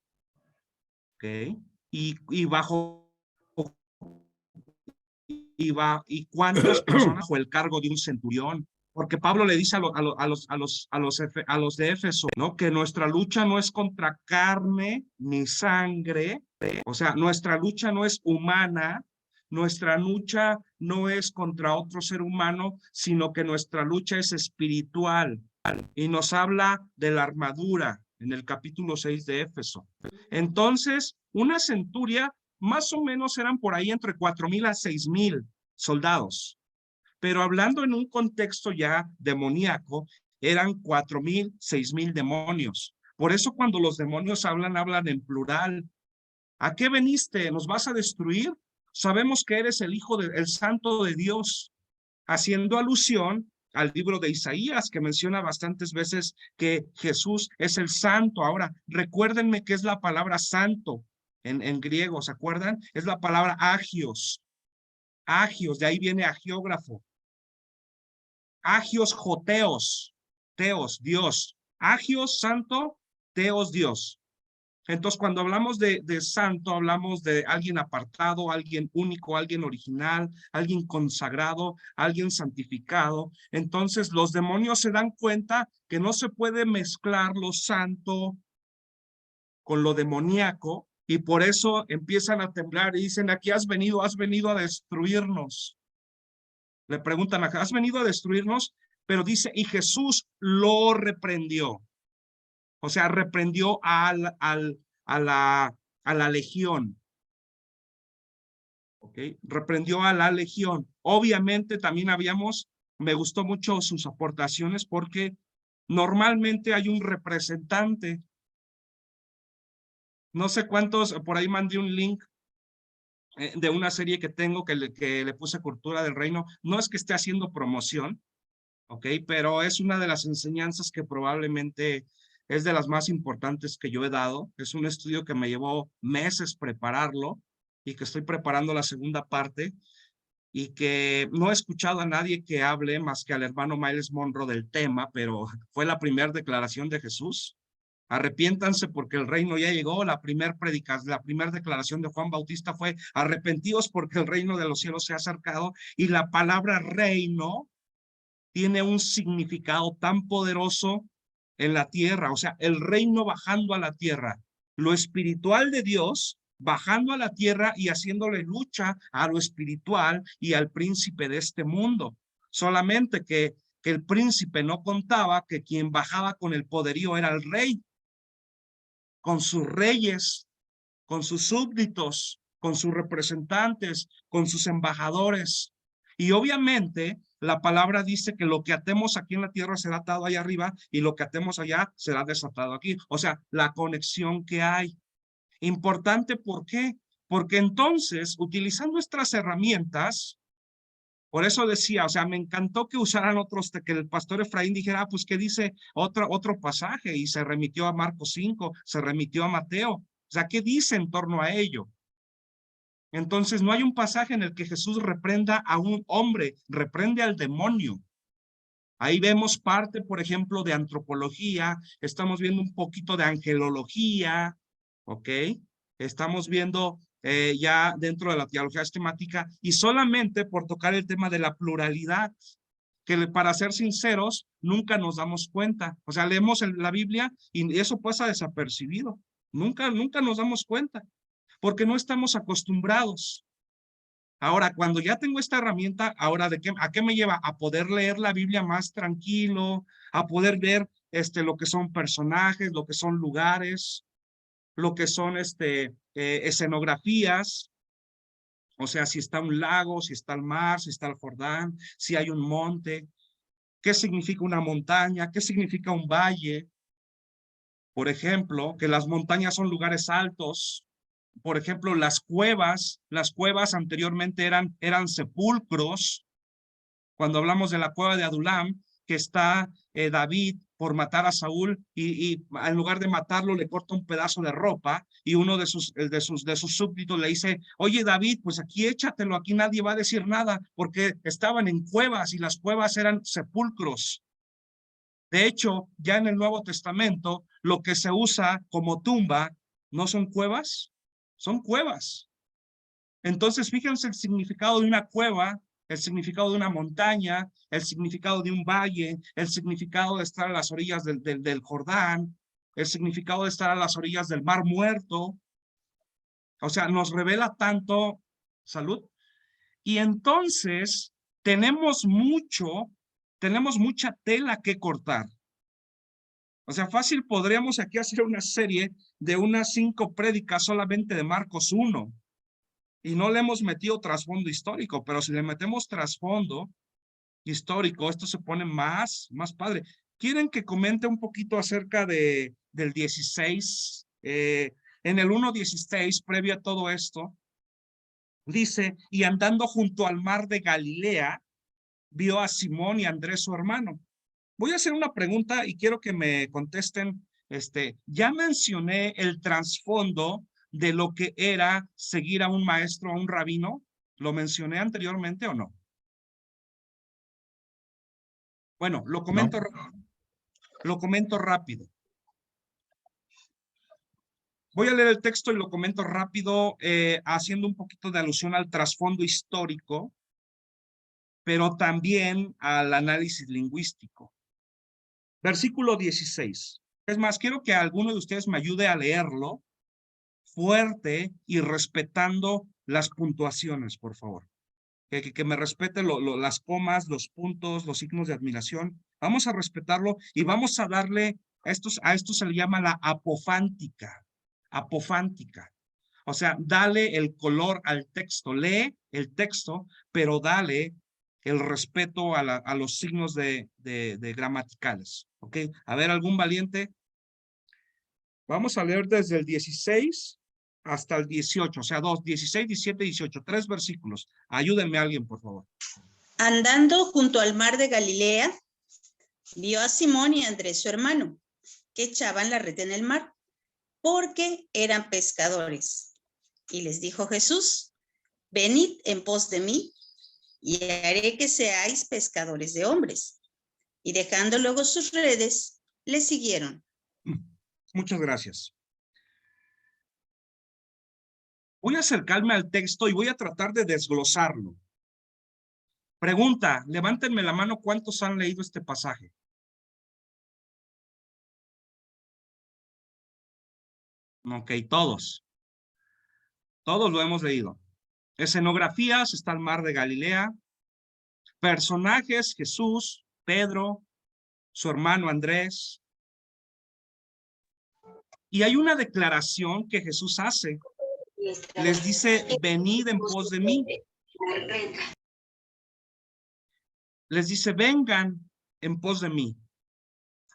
¿Ok? Y cuántas personas fue el cargo de un centurión. Porque Pablo le dice a los de Éfeso, ¿no? Que nuestra lucha no es contra carne ni sangre, o sea, nuestra lucha no es humana, nuestra lucha no es contra otro ser humano, sino que nuestra lucha es espiritual. Y nos habla de la armadura en el capítulo 6 de Éfeso. Entonces, una centuria más o menos eran por ahí entre 4,000 a 6,000 soldados. Pero hablando en un contexto ya demoníaco, eran 4,000, 6,000 demonios. Por eso cuando los demonios hablan en plural. ¿A qué veniste? ¿Nos vas a destruir? Sabemos que eres el Hijo del Santo de Dios, haciendo alusión al libro de Isaías, que menciona bastantes veces que Jesús es el santo. Ahora, recuérdenme que es la palabra santo en griego, ¿se acuerdan? Es la palabra agios. Agios, de ahí viene agiógrafo. Agios, joteos, teos, Dios. Agios, santo, teos, Dios. Entonces, cuando hablamos de santo, hablamos de alguien apartado, alguien único, alguien original, alguien consagrado, alguien santificado. Entonces, los demonios se dan cuenta que no se puede mezclar lo santo con lo demoníaco, y por eso empiezan a temblar y dicen, aquí has venido a destruirnos. Le preguntan, ¿has venido a destruirnos? Pero dice, y Jesús lo reprendió. O sea, reprendió a la legión. ¿Ok? Reprendió a la legión. Obviamente también me gustó mucho sus aportaciones porque normalmente hay un representante. No sé cuántos, por ahí mandé un link de una serie que tengo que le puse Cultura del Reino. No es que esté haciendo promoción, ¿ok? Pero es una de las enseñanzas que probablemente es de las más importantes que yo he dado. Es un estudio que me llevó meses prepararlo y que estoy preparando la segunda parte y que no he escuchado a nadie que hable más que al hermano Miles Monroe del tema, pero fue la primera declaración de Jesús. Arrepiéntanse porque el reino ya llegó. La primera declaración de Juan Bautista fue arrepentidos porque el reino de los cielos se ha acercado, y la palabra reino tiene un significado tan poderoso en la tierra, o sea, el reino bajando a la tierra, lo espiritual de Dios bajando a la tierra y haciéndole lucha a lo espiritual y al príncipe de este mundo. Solamente que el príncipe no contaba que quien bajaba con el poderío era el rey, con sus reyes, con sus súbditos, con sus representantes, con sus embajadores. Y obviamente la palabra dice que lo que atemos aquí en la tierra será atado allá arriba y lo que atemos allá será desatado aquí. O sea, la conexión que hay. Importante, ¿por qué? Porque entonces, utilizando nuestras herramientas, por eso decía, o sea, me encantó que usaran otros, que el pastor Efraín dijera, pues, ¿qué dice otro pasaje? Y se remitió a Marcos 5, se remitió a Mateo. O sea, ¿qué dice en torno a ello? Entonces, no hay un pasaje en el que Jesús reprenda a un hombre, reprende al demonio. Ahí vemos parte, por ejemplo, de antropología, estamos viendo un poquito de angelología, ¿ok? Estamos viendo ya dentro de la teología sistemática, y solamente por tocar el tema de la pluralidad, que para ser sinceros, nunca nos damos cuenta. O sea, leemos la Biblia y eso pasa desapercibido. Nunca nos damos cuenta, porque no estamos acostumbrados. Ahora, cuando ya tengo esta herramienta, ahora ¿a qué me lleva? A poder leer la Biblia más tranquilo, a poder ver lo que son personajes, lo que son lugares, lo que son escenografías. O sea, si está un lago, si está el mar, si está el Jordán, si hay un monte, qué significa una montaña, qué significa un valle. Por ejemplo, que las montañas son lugares altos. Por ejemplo, las cuevas anteriormente eran sepulcros. Cuando hablamos de la cueva de Adulam, que está David por matar a Saúl y en lugar de matarlo le corta un pedazo de ropa y uno de sus súbditos le dice, oye David, pues aquí échatelo, aquí nadie va a decir nada, porque estaban en cuevas y las cuevas eran sepulcros. De hecho, ya en el Nuevo Testamento, lo que se usa como tumba no son cuevas, son cuevas. Entonces, fíjense el significado de una cueva, el significado de una montaña, el significado de un valle, el significado de estar a las orillas del Jordán, el significado de estar a las orillas del Mar Muerto. O sea, nos revela tanto, salud. Y entonces, tenemos mucha tela que cortar. O sea, fácil podríamos aquí hacer una serie de unas 5 prédicas solamente de Marcos 1. Y no le hemos metido trasfondo histórico, pero si le metemos trasfondo histórico, esto se pone más padre. ¿Quieren que comente un poquito acerca del 16? En el 1:16, previo a todo esto, dice, y andando junto al mar de Galilea, vio a Simón y a Andrés su hermano. Voy a hacer una pregunta y quiero que me contesten. Ya mencioné el trasfondo de lo que era seguir a un maestro, a un rabino. ¿Lo mencioné anteriormente o no? Bueno, lo comento rápido. Voy a leer el texto y lo comento rápido, haciendo un poquito de alusión al trasfondo histórico, pero también al análisis lingüístico. Versículo 16. Es más, quiero que alguno de ustedes me ayude a leerlo fuerte y respetando las puntuaciones, por favor. Que me respete las comas, los puntos, los signos de admiración. Vamos a respetarlo y vamos a darle, a esto se le llama la apofántica. Apofántica. O sea, dale el color al texto. Lee el texto, pero dale el respeto a los signos de gramaticales. ¿Ok? A ver, ¿algún valiente? Vamos a leer desde el 16 hasta el 18, o sea, 16, 17, 18, 3 versículos. Ayúdenme a alguien, por favor. Andando junto al mar de Galilea, vio a Simón y a Andrés, su hermano, que echaban la red en el mar, porque eran pescadores. Y les dijo Jesús, venid en pos de mí, y haré que seáis pescadores de hombres. Y dejando luego sus redes, le siguieron. Muchas gracias. Voy a acercarme al texto y voy a tratar de desglosarlo. Pregunta, levántenme la mano, ¿cuántos han leído este pasaje? Ok, todos. Todos lo hemos leído. Escenografías, está el mar de Galilea. Personajes, Jesús, Pedro, su hermano Andrés. Y hay una declaración que Jesús hace. Les dice, venid en pos de mí. Les dice, vengan en pos de mí.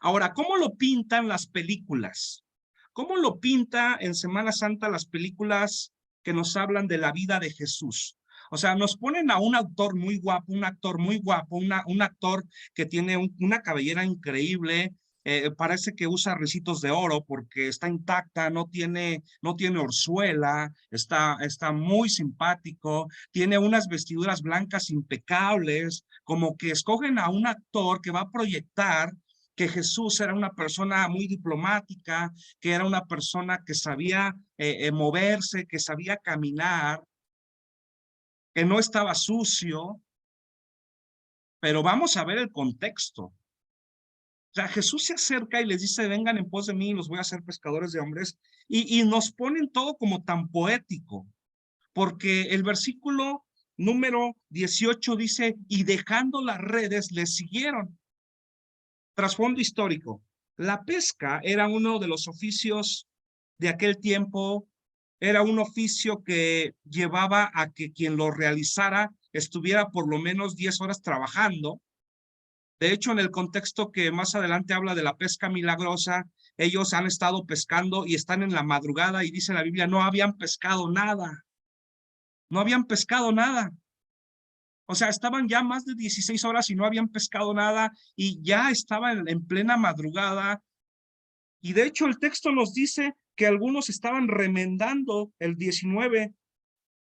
Ahora, ¿cómo lo pintan las películas? ¿Cómo lo pinta en Semana Santa las películas que nos hablan de la vida de Jesús? O sea, nos ponen a un autor muy guapo, un actor muy guapo, un actor que tiene una cabellera increíble, parece que usa ricitos de oro porque está intacta, no tiene orzuela, está muy simpático, tiene unas vestiduras blancas impecables, como que escogen a un actor que va a proyectar que Jesús era una persona muy diplomática, que era una persona que sabía moverse, que sabía caminar, que no estaba sucio, pero vamos a ver el contexto. O sea, Jesús se acerca y les dice, vengan en pos de mí, los voy a hacer pescadores de hombres, y nos ponen todo como tan poético, porque el versículo número 18 dice, y dejando las redes, les siguieron. Trasfondo histórico. La pesca era uno de los oficios de aquel tiempo, era un oficio que llevaba a que quien lo realizara estuviera por lo menos 10 horas trabajando. De hecho, en el contexto que más adelante habla de la pesca milagrosa, ellos han estado pescando y están en la madrugada y dice la Biblia, no habían pescado nada. No habían pescado nada. O sea, estaban ya más de 16 horas y no habían pescado nada y ya estaban en plena madrugada. Y de hecho el texto nos dice que algunos estaban remendando el 19.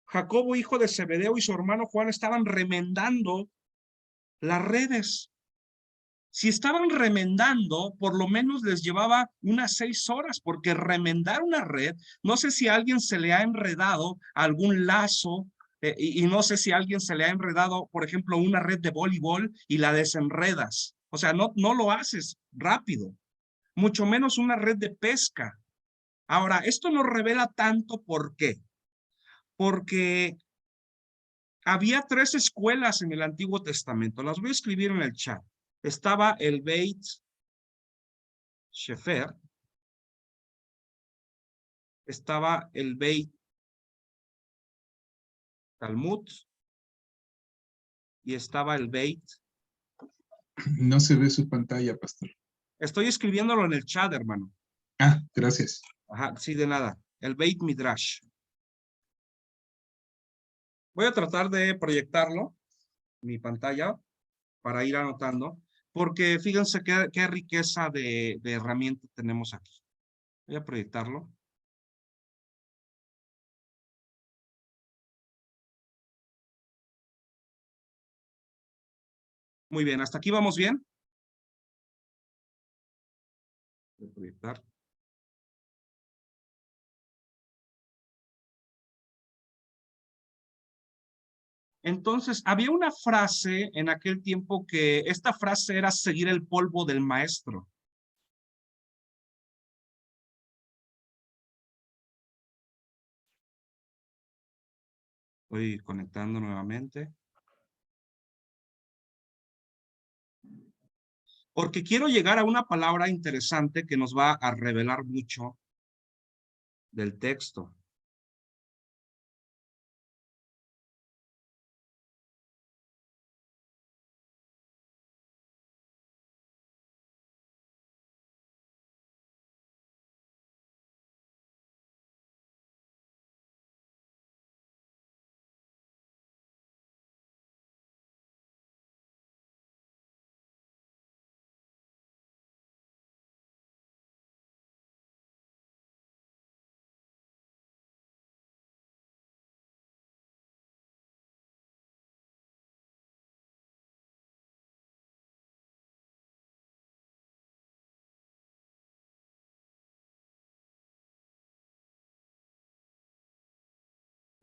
Jacobo, hijo de Zebedeo, y su hermano Juan estaban remendando las redes. Si estaban remendando, por lo menos les llevaba unas 6 horas, porque remendar una red, no sé si a alguien se le ha enredado algún lazo, y no sé si a alguien se le ha enredado, por ejemplo, una red de voleibol y la desenredas. O sea, no lo haces rápido, mucho menos una red de pesca. Ahora, esto nos revela tanto. ¿Por qué? Porque había 3 escuelas en el Antiguo Testamento. Las voy a escribir en el chat. Estaba el Beit Shefer, estaba el Beit Talmud y estaba el Beit. No se ve su pantalla, pastor. Estoy escribiéndolo en el chat, hermano. Ah, gracias. Ajá, sí, de nada. El Beit Midrash. Voy a tratar de proyectarlo, mi pantalla, para ir anotando, porque fíjense qué riqueza de herramientas tenemos aquí. Voy a proyectarlo. Muy bien, ¿hasta aquí vamos bien? Voy a proyectar. Entonces, había una frase en aquel tiempo que esta frase era seguir el polvo del maestro. Estoy conectando nuevamente. Porque quiero llegar a una palabra interesante que nos va a revelar mucho del texto.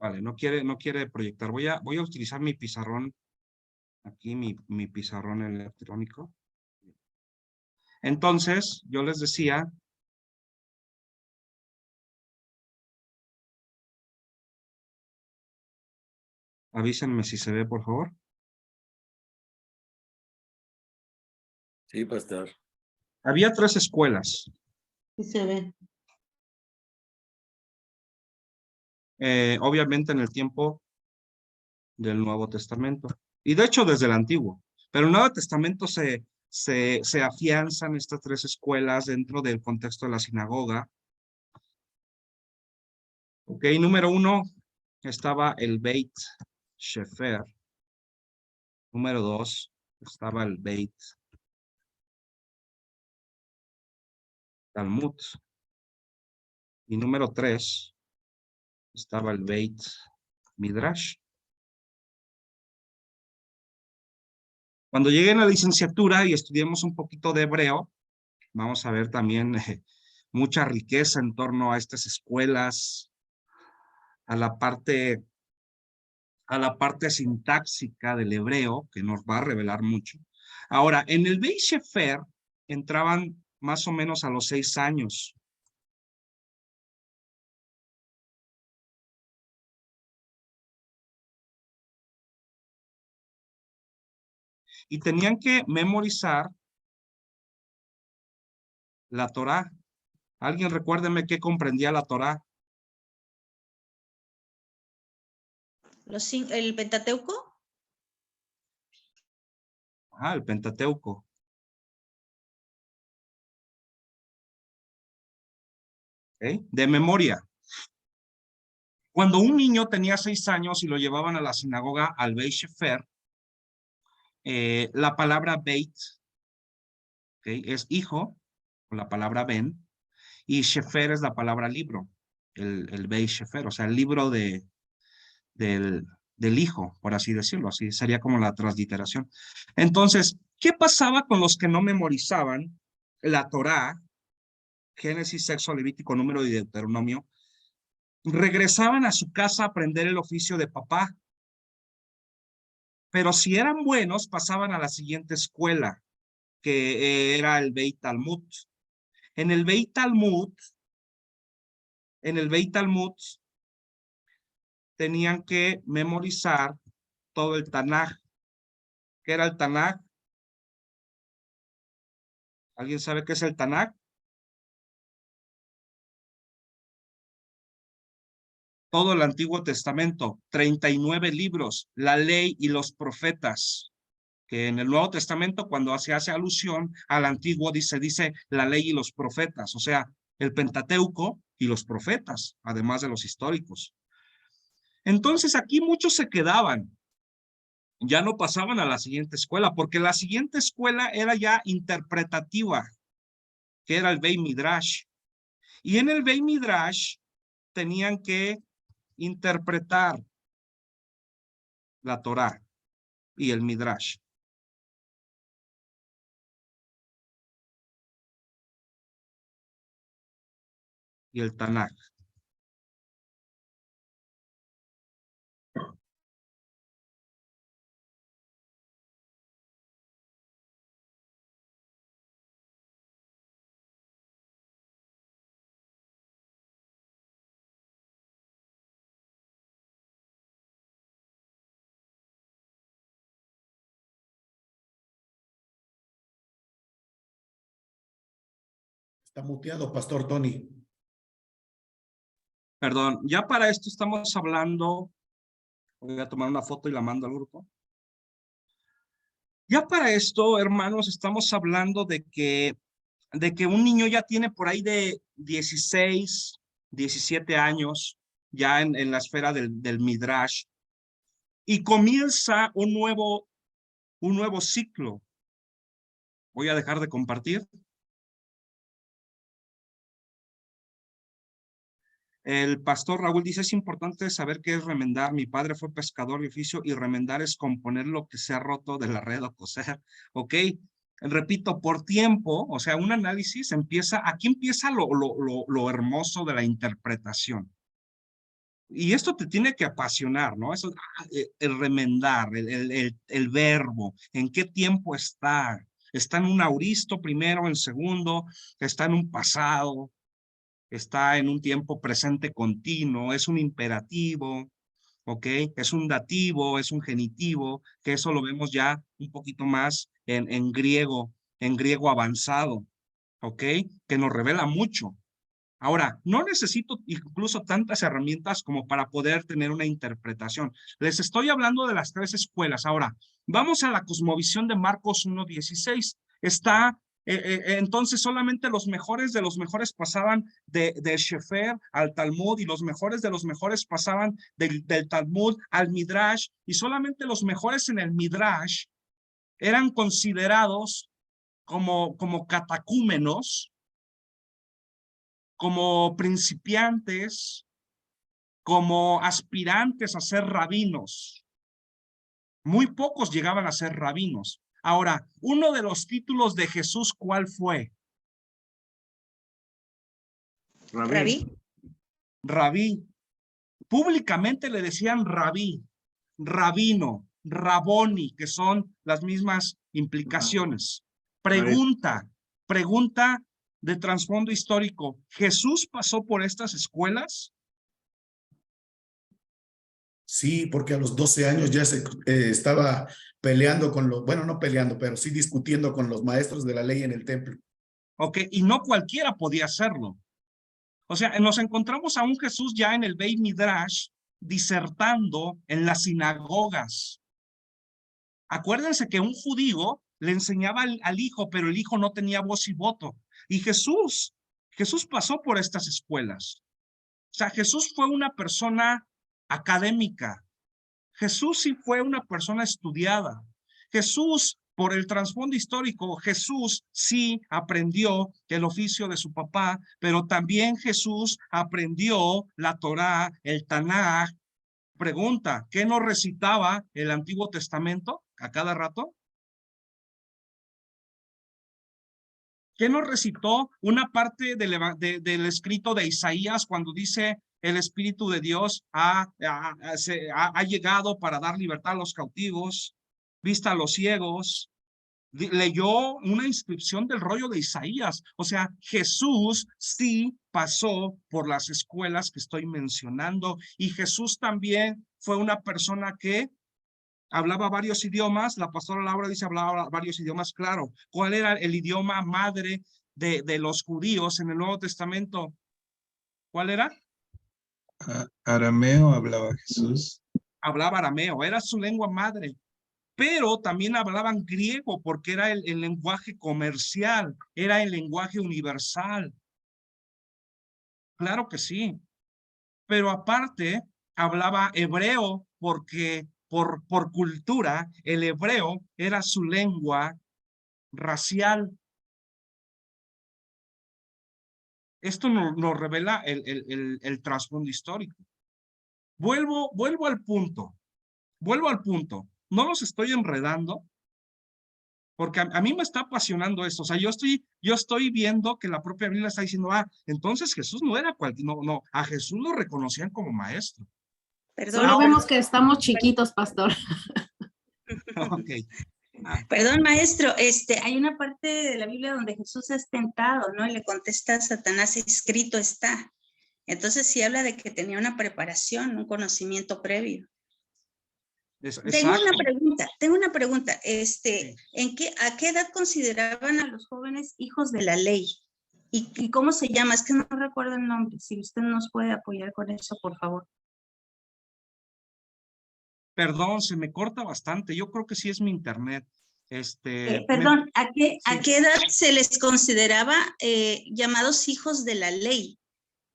Vale, no quiere proyectar. Voy a utilizar mi pizarrón. Aquí mi pizarrón electrónico. Entonces, yo les decía. Avísenme si se ve, por favor. Sí, pastor. Había 3 escuelas. Sí se ve. Obviamente en el tiempo del Nuevo Testamento. Y de hecho desde el Antiguo. Pero el Nuevo Testamento se afianzan estas 3 escuelas dentro del contexto de la sinagoga. Ok, número 1 estaba el Beit Shefer. Número 2 estaba el Beit Talmud. Y número 3 estaba el Beit Midrash. Cuando lleguen a la licenciatura y estudiemos un poquito de hebreo, vamos a ver también mucha riqueza en torno a estas escuelas, a la parte sintáxica del hebreo, que nos va a revelar mucho. Ahora, en el Beit Shefer entraban más o menos a los 6 años. y tenían que memorizar la Torá. ¿Alguien recuérdeme qué comprendía la Torá? ¿El Pentateuco? Ah, el Pentateuco. ¿Okay? De memoria. Cuando un niño tenía 6 años y lo llevaban a la sinagoga al Beit Shefer, la palabra Beit, ¿okay?, es hijo, o la palabra Ben, y Shefer es la palabra libro, el Beit Shefer, o sea, el libro del hijo, por así decirlo, así sería como la transliteración. Entonces, ¿qué pasaba con los que no memorizaban la Torá, Génesis, Éxodo, Levítico, Número y Deuteronomio? Regresaban a su casa a aprender el oficio de papá, pero si eran buenos, pasaban a la siguiente escuela, que era el Beit Talmud. En el Beit Talmud, tenían que memorizar todo el Tanaj. ¿Qué era el Tanaj? ¿Alguien sabe qué es el Tanaj? Todo el Antiguo Testamento, 39 libros, la ley y los profetas, que en el Nuevo Testamento, cuando se hace alusión al Antiguo, dice la ley y los profetas, o sea, el Pentateuco y los profetas, además de los históricos. Entonces aquí muchos se quedaban, ya no pasaban a la siguiente escuela, porque la siguiente escuela era ya interpretativa, que era el Beit Midrash. Y en el Beit Midrash tenían que interpretar la Torá y el Midrash. Y el Tanaj. Está muteado, Pastor Tony. Perdón, ya para esto estamos hablando, voy a tomar una foto y la mando al grupo. Ya para esto, hermanos, estamos hablando de que un niño ya tiene por ahí de 16, 17 años, ya en la esfera del Midrash, y comienza un nuevo ciclo. Voy a dejar de compartir. El pastor Raúl dice, es importante saber qué es remendar. Mi padre fue pescador de oficio y remendar es componer lo que se ha roto de la red o coser. ¿Ok? Repito, por tiempo, o sea, un análisis aquí empieza lo hermoso de la interpretación. Y esto te tiene que apasionar, ¿no? Eso, el remendar, el verbo, en qué tiempo está. Está en un auristo primero, en segundo, está en un pasado, está en un tiempo presente continuo, es un imperativo, ¿ok? Es un dativo, es un genitivo, que eso lo vemos ya un poquito más en griego avanzado, ¿ok? Que nos revela mucho. Ahora, no necesito incluso tantas herramientas como para poder tener una interpretación. Les estoy hablando de las 3 escuelas. Ahora, vamos a la cosmovisión de Marcos 1:16. Entonces solamente los mejores de los mejores pasaban del Shefer al Talmud y los mejores de los mejores pasaban del Talmud al Midrash y solamente los mejores en el Midrash eran considerados como catecúmenos, como principiantes, como aspirantes a ser rabinos. Muy pocos llegaban a ser rabinos. Ahora, uno de los títulos de Jesús, ¿cuál fue? Rabí. Rabí. Públicamente le decían rabí, rabino, raboni, que son las mismas implicaciones. Pregunta de trasfondo histórico. ¿Jesús pasó por estas escuelas? Sí, porque a los 12 años ya estaba peleando con los, bueno, no peleando, pero sí discutiendo con los maestros de la ley en el templo. Ok, y no cualquiera podía hacerlo. O sea, nos encontramos a un Jesús ya en el Beit Midrash disertando en las sinagogas. Acuérdense que un judío le enseñaba al hijo, pero el hijo no tenía voz y voto. Y Jesús pasó por estas escuelas. O sea, Jesús fue una persona académica. Jesús sí fue una persona estudiada. Jesús, por el trasfondo histórico, Jesús sí aprendió el oficio de su papá, pero también Jesús aprendió la Torá, el Tanaj. Pregunta, ¿qué no recitaba el Antiguo Testamento a cada rato? ¿Qué nos recitó una parte del escrito de Isaías cuando dice el Espíritu de Dios ha llegado para dar libertad a los cautivos, vista a los ciegos? Leyó una inscripción del rollo de Isaías. O sea, Jesús sí pasó por las escuelas que estoy mencionando, y Jesús también fue una persona que hablaba varios idiomas. La pastora Laura dice hablaba varios idiomas, claro. ¿Cuál era el idioma madre de los judíos en el Nuevo Testamento? ¿Cuál era? Arameo hablaba Jesús. Hablaba arameo, era su lengua madre. Pero también hablaban griego porque era el lenguaje comercial, era el lenguaje universal. Claro que sí. Pero aparte hablaba hebreo porque por cultura el hebreo era su lengua racial. Esto nos revela el trasfondo histórico. Vuelvo al punto. No los estoy enredando, porque a mí me está apasionando esto. O sea, yo estoy viendo que la propia Biblia está diciendo, entonces Jesús no era no, a Jesús lo reconocían como maestro. Perdón, solo vemos que estamos chiquitos, pastor. Ok. Perdón, maestro, hay una parte de la Biblia donde Jesús es tentado, ¿no? Y le contesta a Satanás, escrito está. Entonces sí habla de que tenía una preparación, un conocimiento previo. Tengo una pregunta. Sí. ¿A qué edad consideraban a los jóvenes hijos de la ley? ¿Y cómo se llama? Es que no recuerdo el nombre. Si usted nos puede apoyar con eso, por favor. Perdón, se me corta bastante. Yo creo que sí es mi internet. Perdón, ¿a qué edad se les consideraba llamados hijos de la ley?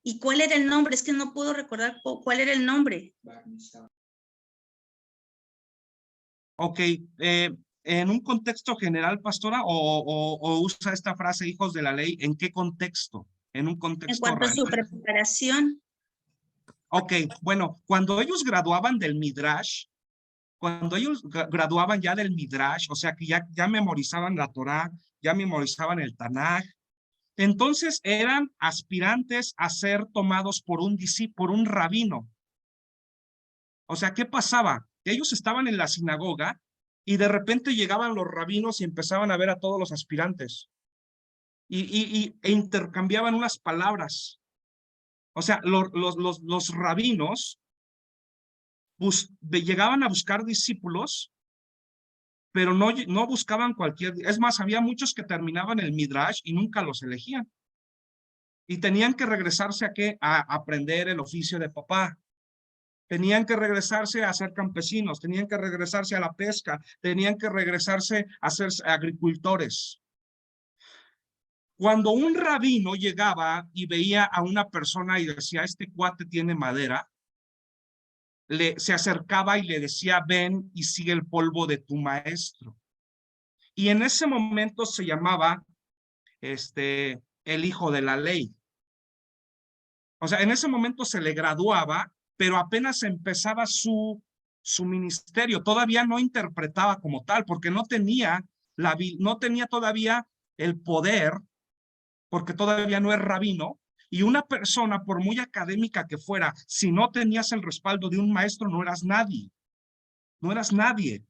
¿Y cuál era el nombre? Es que no puedo recordar cuál era el nombre. Ok, en un contexto general, pastora, o usa esta frase hijos de la ley, ¿en qué contexto? En un contexto en cuanto a su preparación. Ok, bueno, cuando ellos graduaban del Midrash, o sea que ya memorizaban la Torá, ya memorizaban el Tanaj, entonces eran aspirantes a ser tomados por un rabino. O sea, ¿qué pasaba? Ellos estaban en la sinagoga y de repente llegaban los rabinos y empezaban a ver a todos los aspirantes e intercambiaban unas palabras. O sea, los rabinos llegaban a buscar discípulos, pero no buscaban cualquier. Es más, había muchos que terminaban el Midrash y nunca los elegían. Y tenían que regresarse a aprender el oficio de papá. Tenían que regresarse a ser campesinos, tenían que regresarse a la pesca, tenían que regresarse a ser agricultores. Cuando un rabino llegaba y veía a una persona y decía, este cuate tiene madera, se acercaba y le decía, ven y sigue el polvo de tu maestro. Y en ese momento se llamaba el hijo de la ley. O sea, en ese momento se le graduaba, pero apenas empezaba su ministerio. Todavía no interpretaba como tal, porque no tenía todavía el poder, porque todavía no es rabino. Y una persona, por muy académica que fuera, si no tenías el respaldo de un maestro, no eras nadie. No eras nadie.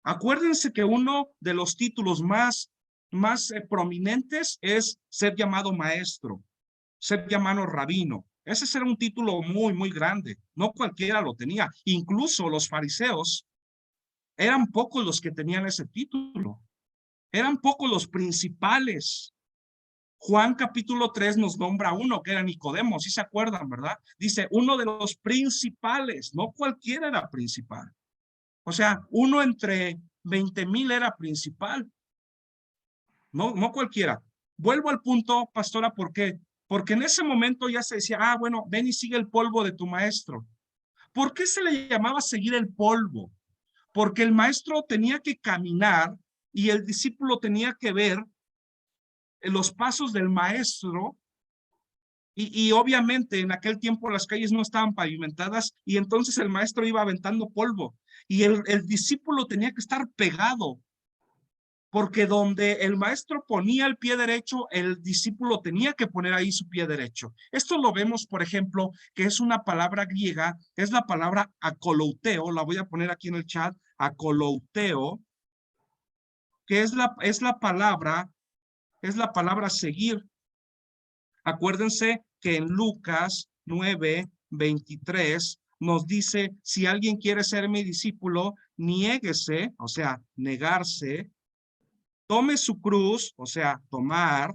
Acuérdense que uno de los títulos más prominentes es ser llamado maestro, ser llamado rabino. Ese era un título muy, muy grande. No cualquiera lo tenía. Incluso los fariseos eran pocos los que tenían ese título. Eran pocos los principales. Juan capítulo 3 nos nombra uno que era Nicodemo, ¿sí se acuerdan, verdad? Dice, uno de los principales, no cualquiera era principal. O sea, uno entre 20,000 era principal. No cualquiera. Vuelvo al punto, pastora, ¿por qué? Porque en ese momento ya se decía, bueno, ven y sigue el polvo de tu maestro. ¿Por qué se le llamaba seguir el polvo? Porque el maestro tenía que caminar y el discípulo tenía que ver los pasos del maestro y obviamente en aquel tiempo las calles no estaban pavimentadas y entonces el maestro iba aventando polvo y el discípulo tenía que estar pegado porque donde el maestro ponía el pie derecho, el discípulo tenía que poner ahí su pie derecho. Esto lo vemos, por ejemplo, que es una palabra griega, es la palabra akolouteo, la voy a poner aquí en el chat, akolouteo, que es la palabra seguir. Acuérdense que en Lucas 9:23 nos dice, si alguien quiere ser mi discípulo, niéguese, o sea, negarse, tome su cruz, o sea, tomar,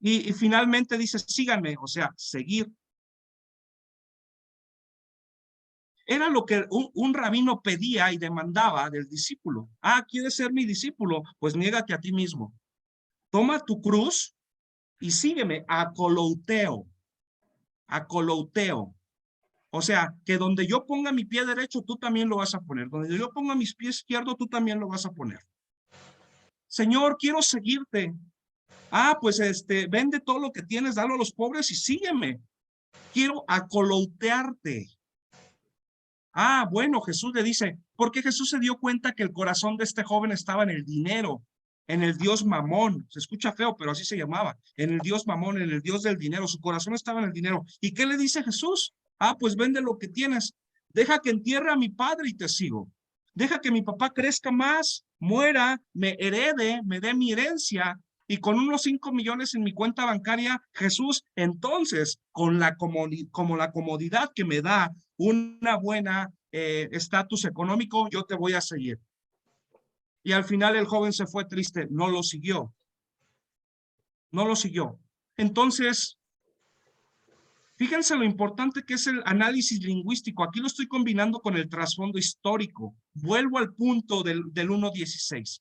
y finalmente dice, síganme, o sea, seguir. Era lo que un rabino pedía y demandaba del discípulo. ¿Quieres ser mi discípulo? Pues niégate a ti mismo. Toma tu cruz y sígueme, akolouteo. O sea, que donde yo ponga mi pie derecho, tú también lo vas a poner. Donde yo ponga mis pies izquierdos, tú también lo vas a poner. Señor, quiero seguirte. Pues vende todo lo que tienes, dalo a los pobres y sígueme. Quiero akoloutearte. Bueno, Jesús le dice, porque Jesús se dio cuenta que el corazón de este joven estaba en el dinero, en el dios Mamón. Se escucha feo, pero así se llamaba. En el dios Mamón, en el dios del dinero. Su corazón estaba en el dinero. ¿Y qué le dice Jesús? Pues vende lo que tienes. Deja que entierre a mi padre y te sigo. Deja que mi papá crezca más, muera, me herede, me dé mi herencia. Y con unos 5 millones en mi cuenta bancaria, Jesús, entonces, con la comodidad que me da una buena estatus económico, yo te voy a seguir. Y al final el joven se fue triste, no lo siguió. No lo siguió. Entonces, fíjense lo importante que es el análisis lingüístico. Aquí lo estoy combinando con el trasfondo histórico. Vuelvo al punto del 1:16.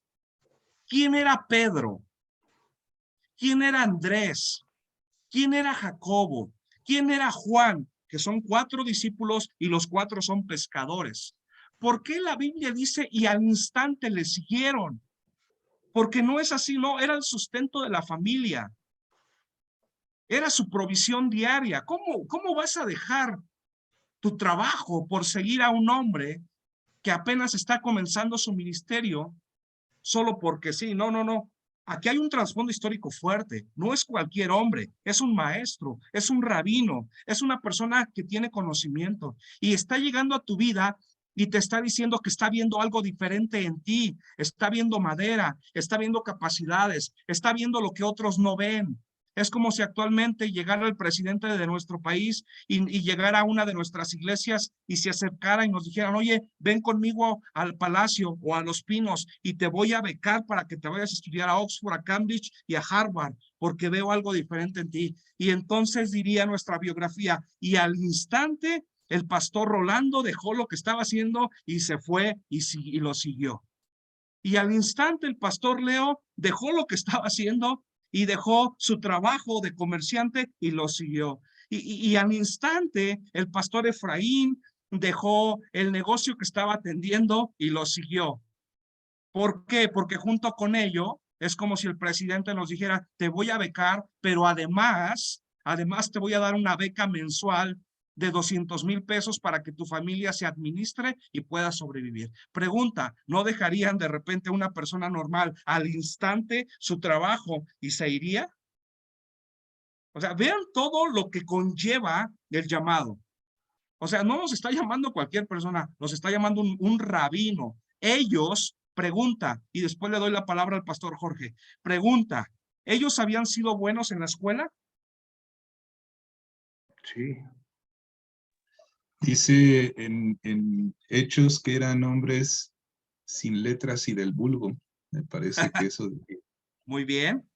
¿Quién era Pedro? ¿Quién era Andrés? ¿Quién era Jacobo? ¿Quién era Juan? Que son 4 discípulos y los 4 son pescadores. ¿Por qué la Biblia dice y al instante le siguieron? Porque no es así, no, era el sustento de la familia. Era su provisión diaria. ¿Cómo vas a dejar tu trabajo por seguir a un hombre que apenas está comenzando su ministerio solo porque sí? No. Aquí hay un trasfondo histórico fuerte. No es cualquier hombre, es un maestro, es un rabino, es una persona que tiene conocimiento y está llegando a tu vida y te está diciendo que está viendo algo diferente en ti, está viendo madera, está viendo capacidades, está viendo lo que otros no ven. Es como si actualmente llegara el presidente de nuestro país y llegara a una de nuestras iglesias y se acercara y nos dijeran, oye, ven conmigo al Palacio o a Los Pinos y te voy a becar para que te vayas a estudiar a Oxford, a Cambridge y a Harvard, porque veo algo diferente en ti. Y entonces diría nuestra biografía, y al instante el pastor Rolando dejó lo que estaba haciendo y se fue y lo siguió. Y al instante el pastor Leo dejó lo que estaba haciendo y dejó su trabajo de comerciante y lo siguió. Y al instante el pastor Efraín dejó el negocio que estaba atendiendo y lo siguió. ¿Por qué? Porque junto con ello es como si el presidente nos dijera, te voy a becar, pero además te voy a dar una beca mensual de 200,000 pesos para que tu familia se administre y pueda sobrevivir. Pregunta, ¿no dejarían de repente a una persona normal al instante su trabajo y se iría? O sea, vean todo lo que conlleva el llamado. O sea, no nos está llamando cualquier persona, nos está llamando un rabino. Ellos, pregunta, y después le doy la palabra al pastor Jorge, pregunta, ¿Ellos habían sido buenos en la escuela? Sí. Dice en Hechos que eran hombres sin letras y del vulgo. Me parece que eso... Muy bien.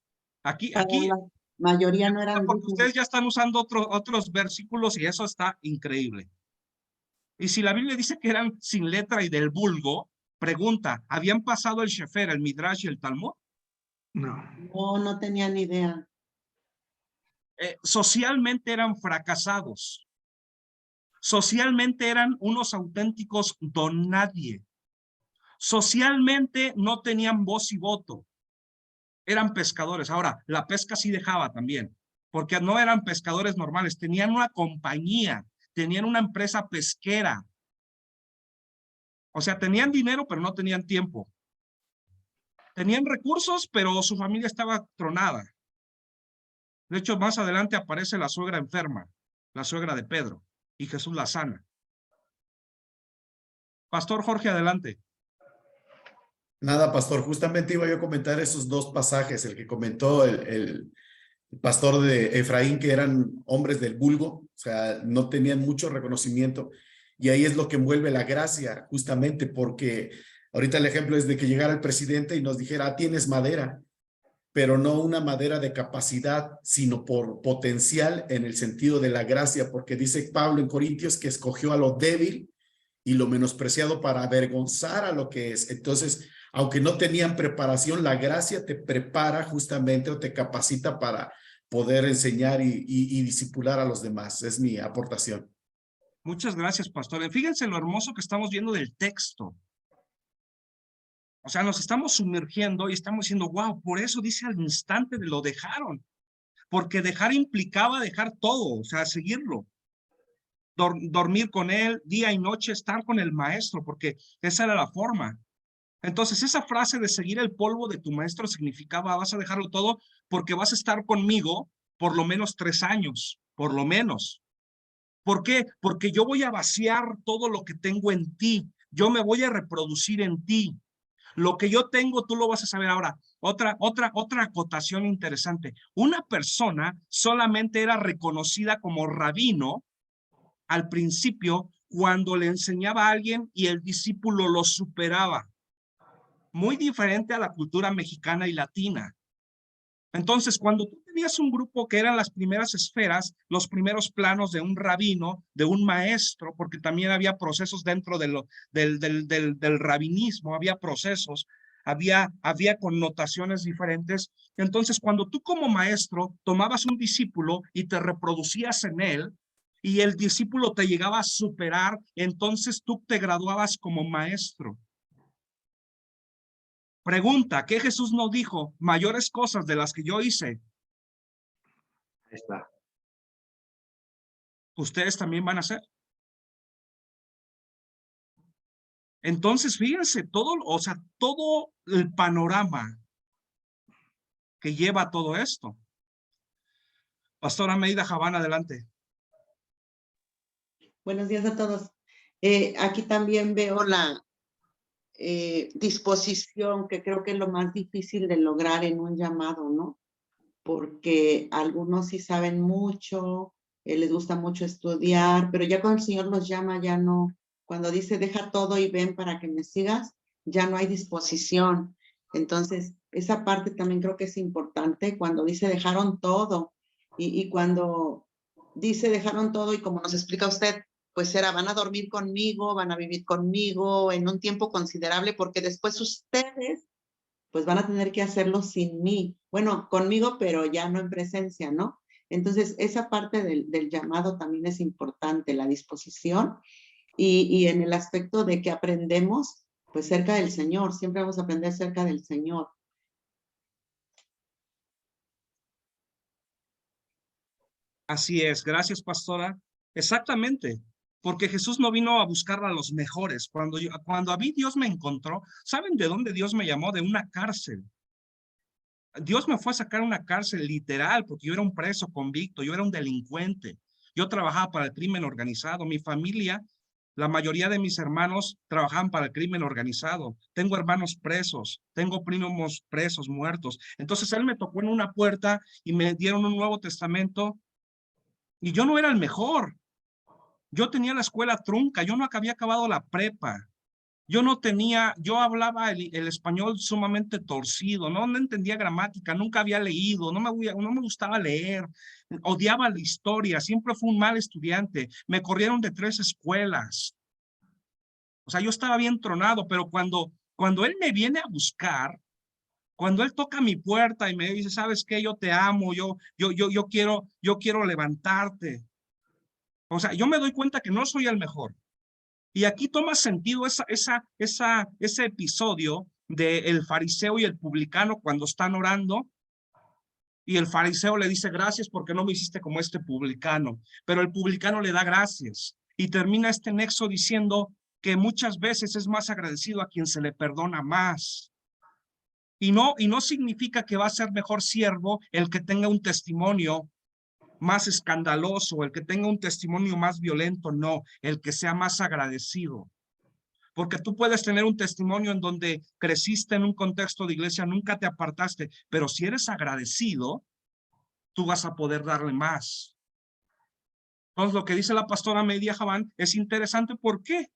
Aquí, Pero la mayoría no eran porque ricos. ustedes ya están usando otros versículos y eso está increíble. Y si la Biblia dice que eran sin letra y del vulgo, pregunta, ¿habían pasado el Shefer, el Midrash y el Talmud? No. No, no tenían ni idea. Socialmente eran fracasados. Socialmente eran unos auténticos don nadie. Socialmente no tenían voz y voto. Eran pescadores. Ahora, la pesca sí dejaba también, porque no eran pescadores normales, tenían una compañía, tenían una empresa pesquera. O sea, tenían dinero, pero no tenían tiempo. Tenían recursos, pero su familia estaba tronada. De hecho, más adelante aparece la suegra enferma, la suegra de Pedro, y Jesús la sana. Pastor Jorge, adelante. Nada, pastor, justamente iba yo a comentar esos dos pasajes, el que comentó el pastor de Efraín, que eran hombres del vulgo, o sea, no tenían mucho reconocimiento, y ahí es lo que envuelve la gracia, justamente porque ahorita el ejemplo es de que llegara el presidente y nos dijera, ah, tienes madera, pero no una madera de capacidad, sino por potencial en el sentido de la gracia, porque dice Pablo en Corintios que escogió a lo débil y lo menospreciado para avergonzar a lo que es. Entonces, aunque no tenían preparación, la gracia te prepara justamente o te capacita para poder enseñar y discipular a los demás. Es mi aportación. Muchas gracias, pastor. Fíjense lo hermoso que estamos viendo del texto. O sea, nos estamos sumergiendo y estamos diciendo, wow, por eso dice al instante de lo dejaron. Porque dejar implicaba dejar todo, o sea, seguirlo. Dormir con él día y noche, estar con el maestro, porque esa era la forma. Entonces, esa frase de seguir el polvo de tu maestro significaba, vas a dejarlo todo porque vas a estar conmigo por lo menos 3 años, por lo menos. ¿Por qué? Porque yo voy a vaciar todo lo que tengo en ti. Yo me voy a reproducir en ti. Lo que yo tengo, tú lo vas a saber ahora. Otra acotación interesante. Una persona solamente era reconocida como rabino al principio cuando le enseñaba a alguien y el discípulo lo superaba. Muy diferente a la cultura mexicana y latina. Entonces, cuando tú tenías un grupo que eran las primeras esferas, los primeros planos de un rabino, de un maestro, porque también había procesos dentro de del rabinismo, había procesos, había connotaciones diferentes. Entonces, cuando tú como maestro tomabas un discípulo y te reproducías en él, y el discípulo te llegaba a superar, entonces tú te graduabas como maestro. Pregunta, ¿qué Jesús no dijo? Mayores cosas de las que yo hice. Ahí está. Ustedes también van a hacer. Entonces, fíjense, todo el panorama que lleva todo esto. Pastora Meida Javán, adelante. Buenos días a todos. Aquí también veo la disposición, que creo que es lo más difícil de lograr en un llamado, ¿no? Porque algunos sí saben mucho, les gusta mucho estudiar, pero ya cuando el Señor los llama, ya no, cuando dice deja todo y ven para que me sigas, ya no hay disposición. Entonces, esa parte también creo que es importante cuando dice dejaron todo y cuando dice dejaron todo y como nos explica usted, pues van a dormir conmigo, van a vivir conmigo en un tiempo considerable porque después ustedes pues van a tener que hacerlo sin mí. Bueno, conmigo, pero ya no en presencia, ¿no? Entonces, esa parte del llamado también es importante, la disposición y en el aspecto de que aprendemos pues cerca del Señor, siempre vamos a aprender cerca del Señor. Así es, gracias, pastora. Exactamente, porque Jesús no vino a buscar a los mejores. Cuando a mí Dios me encontró, ¿saben de dónde Dios me llamó? De una cárcel. Dios me fue a sacar a una cárcel literal, porque yo era un preso convicto, yo era un delincuente. Yo trabajaba para el crimen organizado, mi familia La mayoría de mis hermanos trabajaban para el crimen organizado. Tengo hermanos presos, tengo primos presos, muertos. Entonces él me tocó en una puerta y me dieron un Nuevo Testamento y yo no era el mejor. Yo tenía la escuela trunca, yo no había acabado la prepa. Yo hablaba el español sumamente torcido, no entendía gramática, nunca había leído, no me gustaba leer, odiaba la historia, siempre fui un mal estudiante, me corrieron de 3 escuelas. O sea, yo estaba bien tronado, pero cuando él me viene a buscar, cuando él toca mi puerta y me dice, ¿sabes qué? Yo te amo, yo quiero levantarte. O sea, yo me doy cuenta que no soy el mejor. Y aquí toma sentido ese episodio del fariseo y el publicano cuando están orando. Y el fariseo le dice, gracias porque no me hiciste como este publicano. Pero el publicano le da gracias. Y termina este nexo diciendo que muchas veces es más agradecido a quien se le perdona más. Y no significa que va a ser mejor siervo el que tenga un testimonio más escandaloso, el que tenga un testimonio más violento, no, el que sea más agradecido. Porque tú puedes tener un testimonio en donde creciste en un contexto de iglesia, nunca te apartaste, pero si eres agradecido, tú vas a poder darle más. Entonces, lo que dice la pastora Media Javán es interesante. ¿Por qué?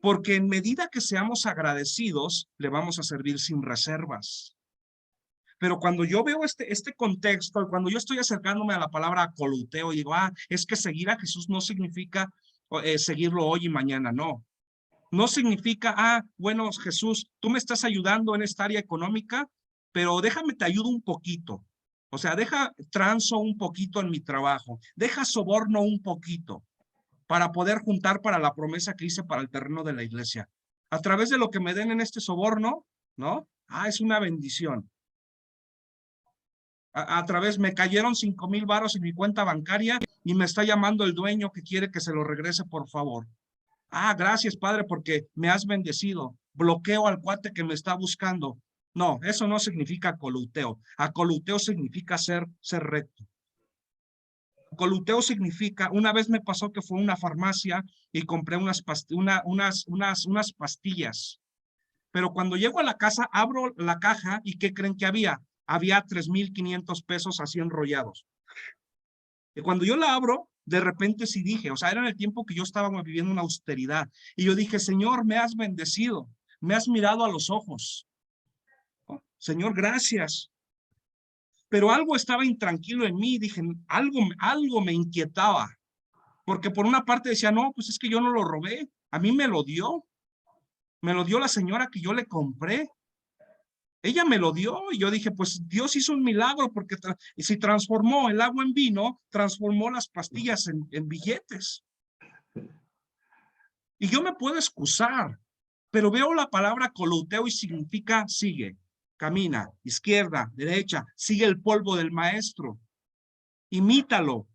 Porque en medida que seamos agradecidos, le vamos a servir sin reservas. Pero cuando yo veo este contexto, cuando yo estoy acercándome a la palabra coluteo, digo, es que seguir a Jesús no significa seguirlo hoy y mañana, no. No significa, bueno, Jesús, tú me estás ayudando en esta área económica, pero déjame te ayudo un poquito. O sea, transo un poquito en mi trabajo, soborno un poquito para poder juntar para la promesa que hice para el terreno de la iglesia. A través de lo que me den en este soborno, ¿no? Es una bendición. A través, me cayeron 5,000 varos en mi cuenta bancaria y me está llamando el dueño que quiere que se lo regrese, por favor. Gracias, Padre, porque me has bendecido. Bloqueo al cuate que me está buscando. No, eso no significa coluteo. Acoluteo significa ser recto. Coluteo significa, una vez me pasó que fue a una farmacia y compré unas pastillas. Pero cuando llego a la casa, abro la caja y ¿qué creen que había? Había 3,500 pesos así enrollados. Y cuando yo la abro, de repente sí dije, o sea, era en el tiempo que yo estaba viviendo una austeridad. Y yo dije, Señor, me has bendecido, me has mirado a los ojos. Oh, Señor, gracias. Pero algo estaba intranquilo en mí, dije, algo me inquietaba. Porque por una parte decía, no, pues es que yo no lo robé, a mí me lo dio. Me lo dio la señora que yo le compré. Ella me lo dio y yo dije, pues Dios hizo un milagro porque si transformó el agua en vino, transformó las pastillas en billetes. Y yo me puedo excusar, pero veo la palabra coluteo y significa sigue, camina, izquierda, derecha, sigue el polvo del maestro, imítalo.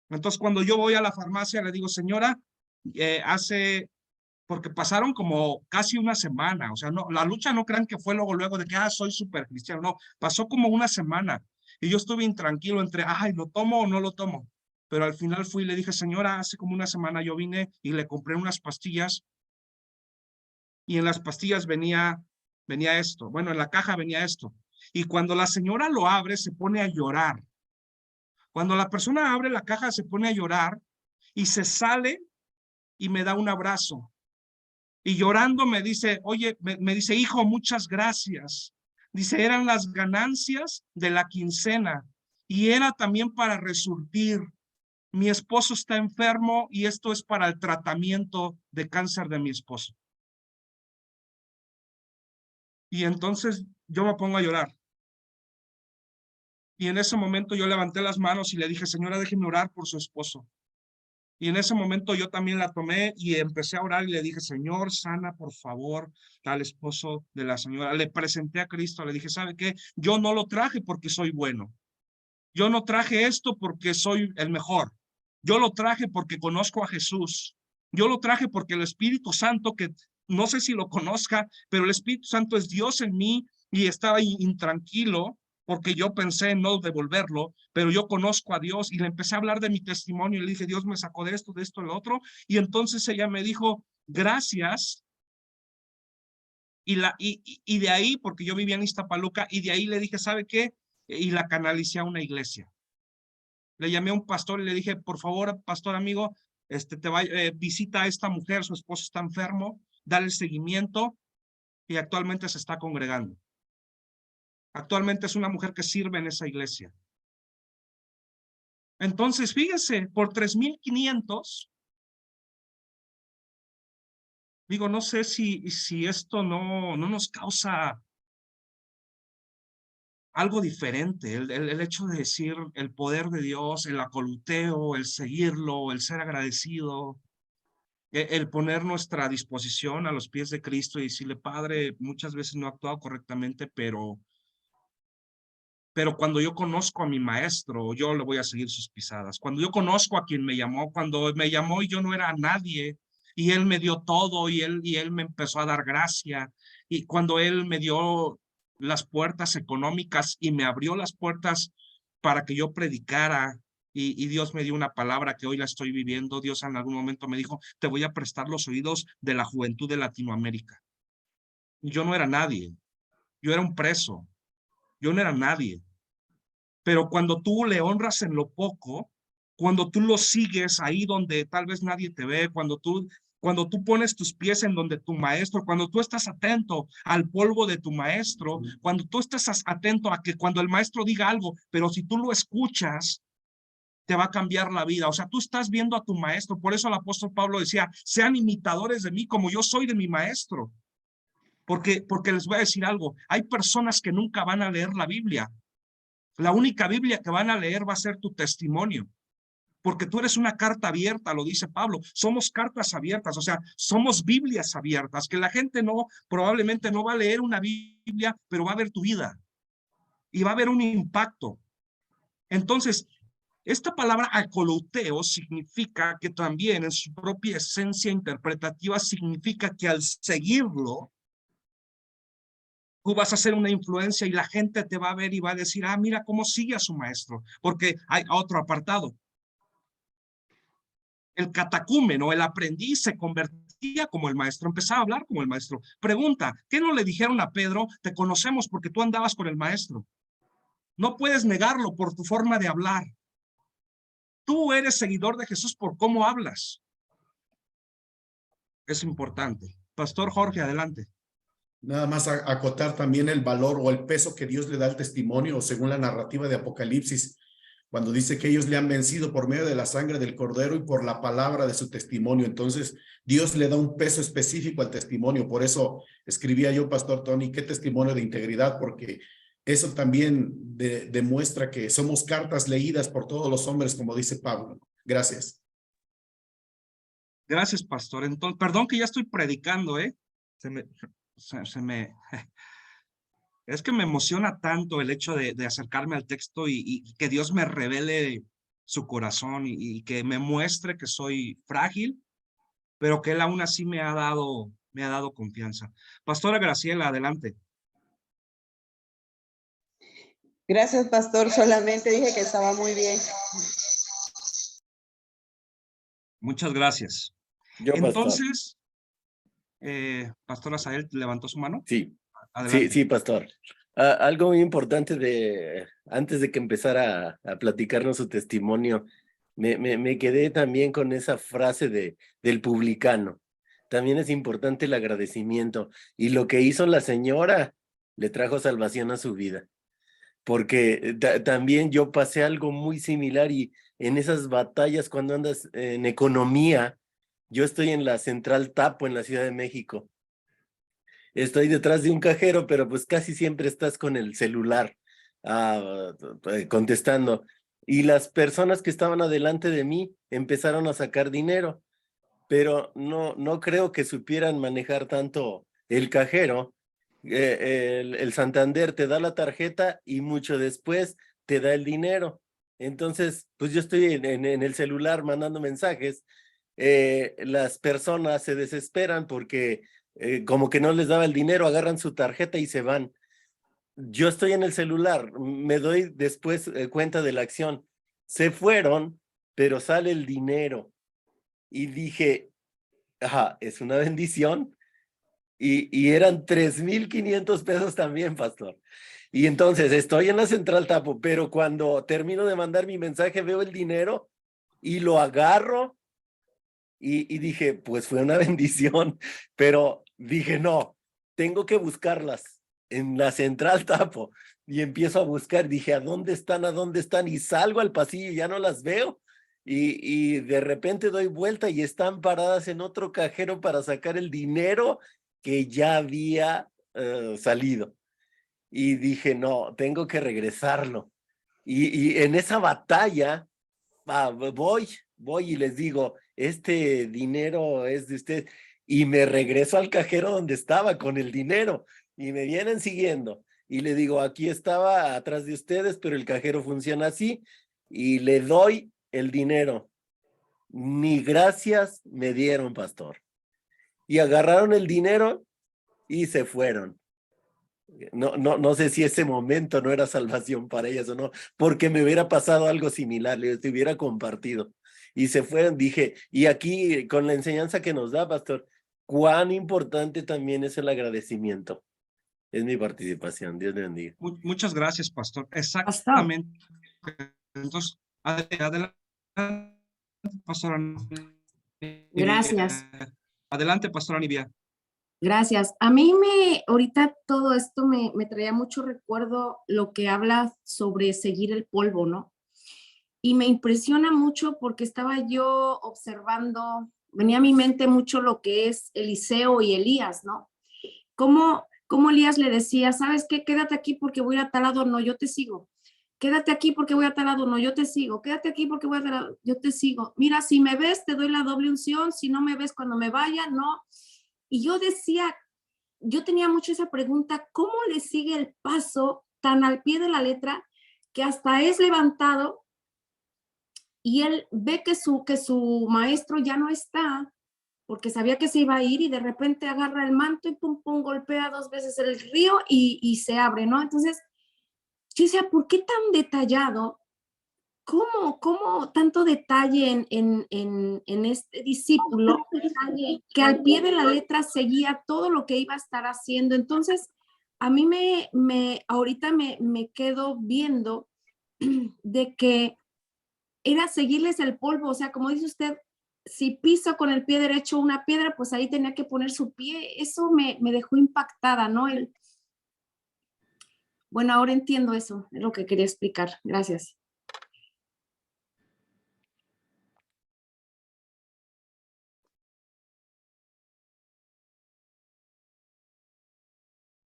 Entonces cuando yo voy a la farmacia le digo, señora, porque pasaron como casi una semana, o sea, no, la lucha no crean que fue luego de que, soy súper cristiano, no, pasó como una semana, y yo estuve intranquilo entre, ¿lo tomo o no lo tomo? Pero al final fui y le dije, señora, hace como una semana yo vine y le compré unas pastillas, y en las pastillas venía esto, bueno, en la caja venía esto, y cuando la señora lo abre, se pone a llorar. Cuando la persona abre la caja, se pone a llorar, y se sale, y me da un abrazo. Y llorando me dice, oye, me dice, hijo, muchas gracias. Dice, eran las ganancias de la quincena y era también para resurtir. Mi esposo está enfermo y esto es para el tratamiento de cáncer de mi esposo. Y entonces yo me pongo a llorar. Y en ese momento yo levanté las manos y le dije, señora, déjeme orar por su esposo. Y en ese momento yo también la tomé y empecé a orar y le dije, Señor, sana por favor al esposo de la señora. Le presenté a Cristo, le dije, ¿sabe qué? Yo no lo traje porque soy bueno. Yo no traje esto porque soy el mejor. Yo lo traje porque conozco a Jesús. Yo lo traje porque el Espíritu Santo, que no sé si lo conozca, pero el Espíritu Santo es Dios en mí y estaba intranquilo porque yo pensé en no devolverlo, pero yo conozco a Dios, y le empecé a hablar de mi testimonio y le dije, Dios me sacó de esto, el otro, y entonces ella me dijo, gracias, y de ahí, porque yo vivía en Iztapaluca, y de ahí le dije, ¿sabe qué? Y la canalicé a una iglesia. Le llamé a un pastor y le dije, por favor, pastor amigo, visita a esta mujer, su esposo está enfermo, dale el seguimiento, y actualmente se está congregando. Actualmente es una mujer que sirve en esa iglesia. Entonces, fíjense, por 3,500, digo, no sé si esto no nos causa algo diferente, el hecho de decir el poder de Dios, el acoluteo, el seguirlo, el ser agradecido, el poner nuestra disposición a los pies de Cristo y decirle, Padre, muchas veces no he actuado correctamente, pero cuando yo conozco a mi maestro, yo le voy a seguir sus pisadas. Cuando yo conozco a quien me llamó, cuando me llamó y yo no era nadie, y él me dio todo, y él me empezó a dar gracia, y cuando él me dio las puertas económicas y me abrió las puertas para que yo predicara, y Dios me dio una palabra que hoy la estoy viviendo. Dios en algún momento me dijo, te voy a prestar los oídos de la juventud de Latinoamérica. Y yo no era nadie, yo era un preso, yo no era nadie. Pero cuando tú le honras en lo poco, cuando tú lo sigues ahí donde tal vez nadie te ve, cuando tú pones tus pies en donde tu maestro, cuando tú estás atento al polvo de tu maestro, cuando tú estás atento a que cuando el maestro diga algo, pero si tú lo escuchas, te va a cambiar la vida. O sea, tú estás viendo a tu maestro. Por eso el apóstol Pablo decía, sean imitadores de mí como yo soy de mi maestro. Porque les voy a decir algo, hay personas que nunca van a leer la Biblia. La única Biblia que van a leer va a ser tu testimonio, porque tú eres una carta abierta, lo dice Pablo. Somos cartas abiertas, o sea, somos Biblias abiertas, que la gente probablemente no va a leer una Biblia, pero va a ver tu vida y va a haber un impacto. Entonces, esta palabra acoluteo significa que también en su propia esencia interpretativa significa que al seguirlo, tú vas a hacer una influencia y la gente te va a ver y va a decir, ah, mira cómo sigue a su maestro, porque hay otro apartado. El catacúmeno, el aprendiz, se convertía como el maestro, empezaba a hablar como el maestro. Pregunta, ¿qué no le dijeron a Pedro? Te conocemos porque tú andabas con el maestro. No puedes negarlo por tu forma de hablar. Tú eres seguidor de Jesús por cómo hablas. Es importante. Pastor Jorge, adelante. Nada más acotar también el valor o el peso que Dios le da al testimonio, según la narrativa de Apocalipsis, cuando dice que ellos le han vencido por medio de la sangre del Cordero y por la palabra de su testimonio. Entonces, Dios le da un peso específico al testimonio. Por eso escribía yo, Pastor Tony, qué testimonio de integridad, porque eso también demuestra que somos cartas leídas por todos los hombres, como dice Pablo. Gracias. Gracias, pastor. Entonces, perdón que ya estoy predicando, ¿eh? Es que me emociona tanto el hecho de acercarme al texto y que Dios me revele su corazón y que me muestre que soy frágil, pero que Él aún así me ha dado confianza. Pastora Graciela, adelante. Gracias, pastor. Solamente dije que estaba muy bien. Muchas gracias. Entonces, Pastor Asael levantó su mano. Sí. Adelante. Sí, pastor. Algo muy importante antes de que empezara a platicarnos su testimonio, me quedé también con esa frase del publicano. También es importante el agradecimiento. Y lo que hizo la señora le trajo salvación a su vida. Porque también yo pasé algo muy similar y en esas batallas cuando andas en economía, yo estoy en la Central Tapo en la Ciudad de México. Estoy detrás de un cajero, pero pues casi siempre estás con el celular contestando. Y las personas que estaban adelante de mí empezaron a sacar dinero, pero no creo que supieran manejar tanto el cajero. El Santander te da la tarjeta y mucho después te da el dinero. Entonces, pues yo estoy en el celular mandando mensajes. Las personas se desesperan porque como que no les daba el dinero, agarran su tarjeta y se van. yo estoy en el celular, me doy después cuenta de la acción. Se fueron, pero sale el dinero. Y dije, ajá, es una bendición. Y eran 3,500 pesos también, pastor. Y entonces estoy en la central Tapo, pero cuando termino de mandar mi mensaje veo el dinero y lo agarro y dije, pues fue una bendición, pero dije, no, tengo que buscarlas en la central Tapo. Y empiezo a buscar, dije, ¿a dónde están? ¿A dónde están? Y salgo al pasillo y ya no las veo. Y de repente doy vuelta y están paradas en otro cajero para sacar el dinero que ya había salido. Y dije, no, tengo que regresarlo. Y en esa batalla, voy y les digo, este dinero es de usted. Y me regreso al cajero donde estaba con el dinero. Y me vienen siguiendo. Y le digo, aquí estaba atrás de ustedes, pero el cajero funciona así. Y le doy el dinero. Ni gracias me dieron, pastor. Y agarraron el dinero y se fueron. No sé si ese momento no era salvación para ellas o no, porque me hubiera pasado algo similar, les hubiera compartido. Y se fueron, dije, y aquí con la enseñanza que nos da, pastor, cuán importante también es el agradecimiento. Es mi participación, Dios le bendiga. Muchas gracias, pastor. Exactamente. Entonces, adelante, pastora. Gracias. Adelante, pastora Anivia. Gracias. Ahorita todo esto me traía mucho recuerdo lo que habla sobre seguir el polvo, ¿no? Y me impresiona mucho porque estaba yo observando, venía a mi mente mucho lo que es Eliseo y Elías, ¿no? Cómo Elías le decía, ¿sabes qué? Quédate aquí porque voy a tal lado, no, yo te sigo. Quédate aquí porque voy a tal lado, no, yo te sigo. Quédate aquí porque voy a tal lado, yo te sigo. Mira, si me ves, te doy la doble unción, si no me ves cuando me vaya, no. Y yo decía, yo tenía mucho esa pregunta, ¿cómo le sigue el paso tan al pie de la letra que hasta es levantado y él ve que su maestro ya no está, porque sabía que se iba a ir y de repente agarra el manto y pum, pum, golpea 2 veces el río y se abre, ¿no? Entonces, yo decía, ¿por qué tan detallado? ¿Cómo tanto detalle en este discípulo que al pie de la letra seguía todo lo que iba a estar haciendo? Entonces, a mí ahorita me quedo viendo de que era seguirles el polvo, o sea, como dice usted, si piso con el pie derecho una piedra, pues ahí tenía que poner su pie. Eso me dejó impactada, ¿no? Bueno, ahora entiendo eso, es lo que quería explicar. Gracias.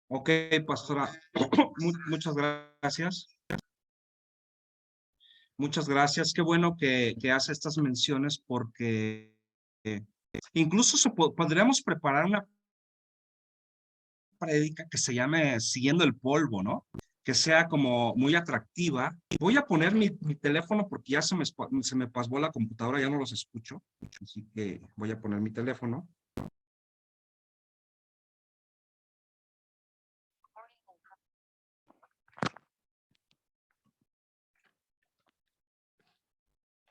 Ok, pastora. Muchas gracias. Muchas gracias. Qué bueno que hace estas menciones porque incluso podríamos preparar una prédica que se llame Siguiendo el Polvo, ¿no? Que sea como muy atractiva. Voy a poner mi teléfono porque ya se me pasó la computadora, ya no los escucho. Así que voy a poner mi teléfono.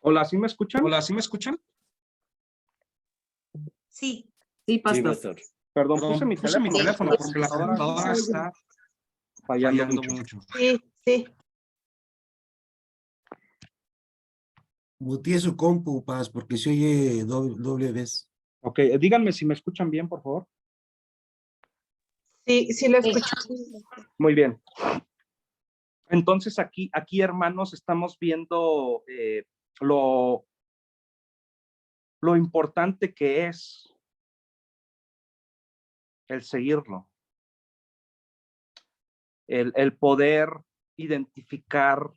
Hola, ¿sí me escuchan? Hola, ¿sí me escuchan? Sí. Sí, pastor. Sí, pastor. Perdón, puse mi teléfono porque la computadora está fallando mucho. Sí, sí. Muteé su compu, Paz, porque se oye doble vez. Ok, díganme si me escuchan bien, por favor. Sí, sí lo escucho. Muy bien. Entonces aquí hermanos, estamos viendo lo importante que es el seguirlo. El poder identificar,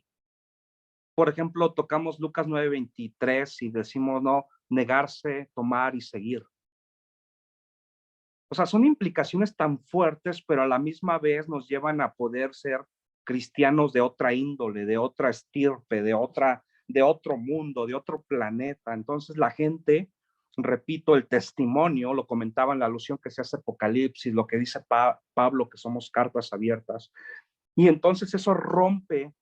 por ejemplo, tocamos Lucas 9:23 y decimos, no, negarse, tomar y seguir. O sea, son implicaciones tan fuertes, pero a la misma vez nos llevan a poder ser cristianos de otra índole, de otra estirpe, de otro mundo, de otro planeta. Entonces la gente, repito, el testimonio, lo comentaba en la alusión que se hace Apocalipsis, lo que dice Pablo, que somos cartas abiertas, Y entonces eso rompe